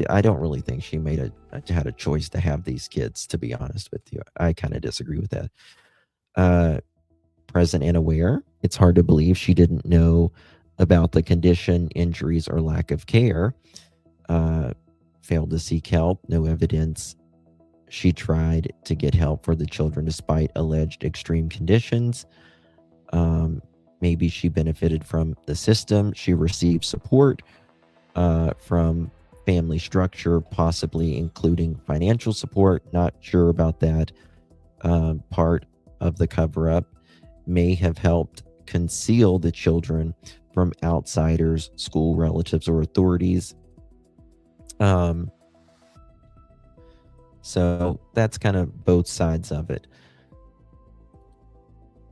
I don't really think she had a choice to have these kids, to be honest with you. I kind of disagree with that. Present and aware. It's hard to believe she didn't know about the condition, injuries, or lack of care. Failed to seek help. No evidence she tried to get help for the children despite alleged extreme conditions. Maybe she benefited from the system. She received support from family structure, possibly including financial support. Not sure about that. Part of the cover-up may have helped conceal the children from outsiders, school relatives, or authorities. So that's kind of both sides of it.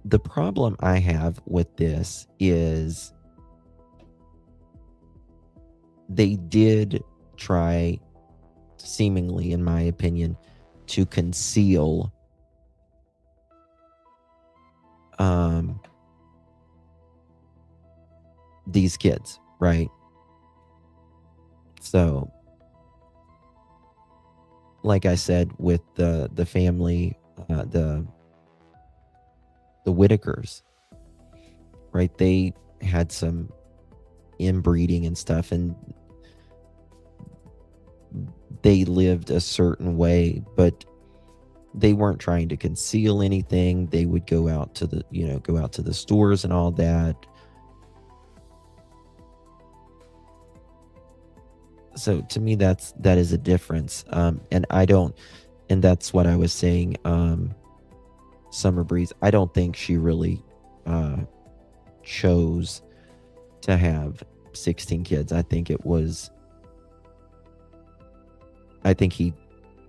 The problem I have with this is they did try, seemingly, in my opinion, to conceal these kids, right? So, like I said, with the family, the Whitakers, right? They had some inbreeding and stuff, and they lived a certain way, but they weren't trying to conceal anything. They would go out to the stores and all that. So to me, that is a difference. And that's what I was saying. Summer Breeze, I don't think she really chose to have 16 kids. I think he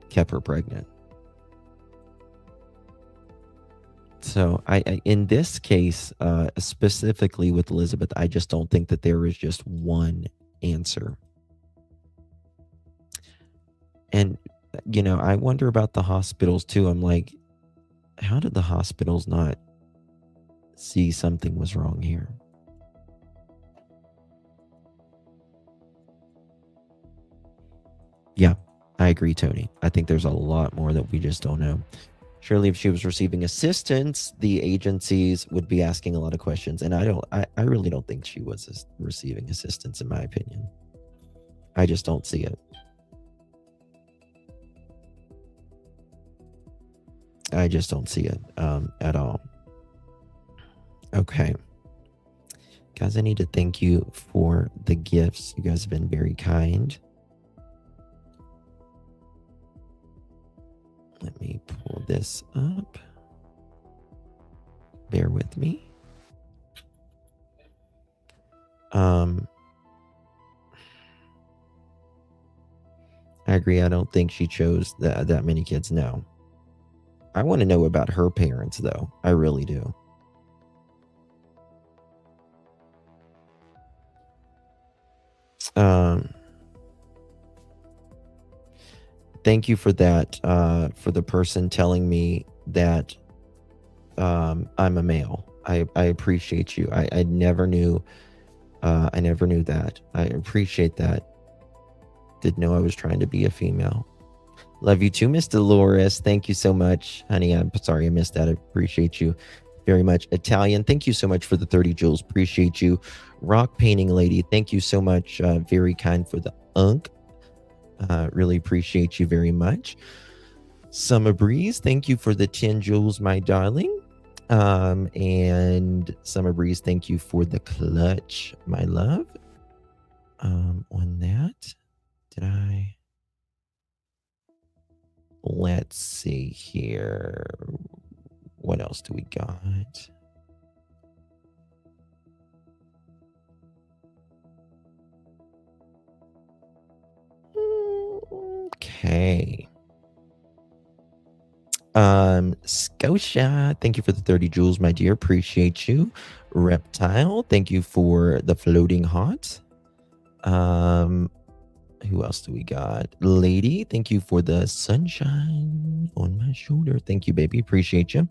kept her pregnant. So I in this case, specifically with Elizabeth, I just don't think that there is just one answer. And, I wonder about the hospitals too. I'm like, how did the hospitals not see something was wrong here? Yeah, I agree, Tony. I think there's a lot more that we just don't know. Surely if she was receiving assistance, the agencies would be asking a lot of questions. And I really don't think she was receiving assistance, in my opinion. I just don't see it. I just don't see it at all. Okay. Guys, I need to thank you for the gifts. You guys have been very kind. Let me pull this up. Bear with me. I agree. I don't think she chose that many kids. No. I want to know about her parents, though. I really do. Thank you for that, for the person telling me that I'm a male. I appreciate you. I never knew that. I appreciate that. Didn't know I was trying to be a female. Love you too, Miss Dolores. Thank you so much, honey. I'm sorry I missed that. I appreciate you very much. Italian, thank you so much for the 30 joules. Appreciate you. Rock Painting Lady, thank you so much. Very kind for the unk. Really appreciate you very much. Summer Breeze, thank you for the 10 joules, my darling. And Summer Breeze, thank you for the clutch, my love. On that, let's see here. What else do we got? Okay. Scotia, thank you for the 30 joules, my dear. Appreciate you. Reptile, thank you for the floating heart. Who else do we got? Lady, thank you for the sunshine on my shoulder. Thank you, baby. Appreciate you.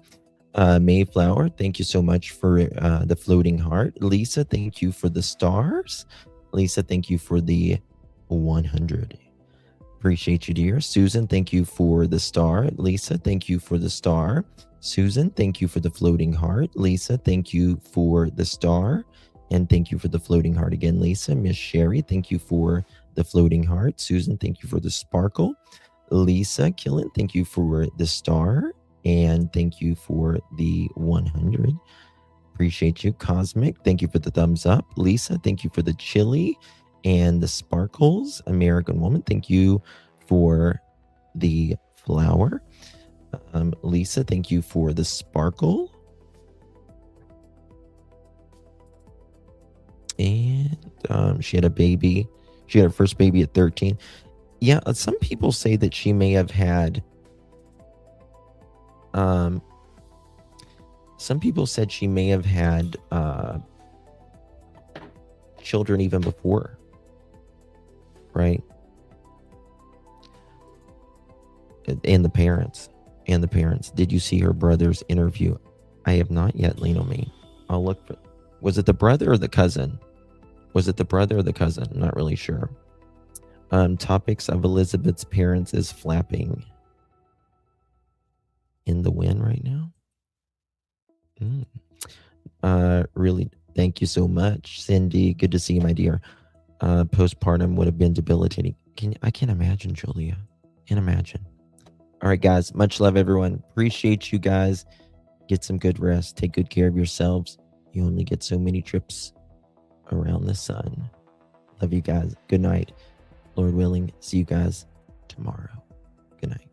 Mayflower, thank you so much for the floating heart. Lisa, thank you for the stars. Lisa, thank you for the 100. Appreciate you, dear. Susan, thank you for the star. Lisa, thank you for the star. Susan, thank you for the floating heart. Lisa, thank you for the star. And thank you for the floating heart again, Lisa. Miss Sherry, thank you for the floating heart. Susan, thank you for the sparkle. Lisa Killen, thank you for the star. And thank you for the 100. Appreciate you. Cosmic, thank you for the thumbs up. Lisa, thank you for the chili and the sparkles. American Woman, thank you for the flower. Lisa, thank you for the sparkle. And she had a baby. She had her first baby at 13. Yeah, some people say that she may have had some people said she may have had children even before, right? And the parents. Did you see her brother's interview? I have not yet, lean on me. I'll look for, was it the brother or the cousin? I'm not really sure. Topics of Elizabeth's parents is flapping in the wind right now. Really, thank you so much, Cindy. Good to see you, my dear. Postpartum would have been debilitating. I can't imagine, Julia. Can't imagine. All right, guys. Much love, everyone. Appreciate you guys. Get some good rest. Take good care of yourselves. You only get so many trips around the sun. Love you guys. Good night. Lord willing, see you guys tomorrow. Good night.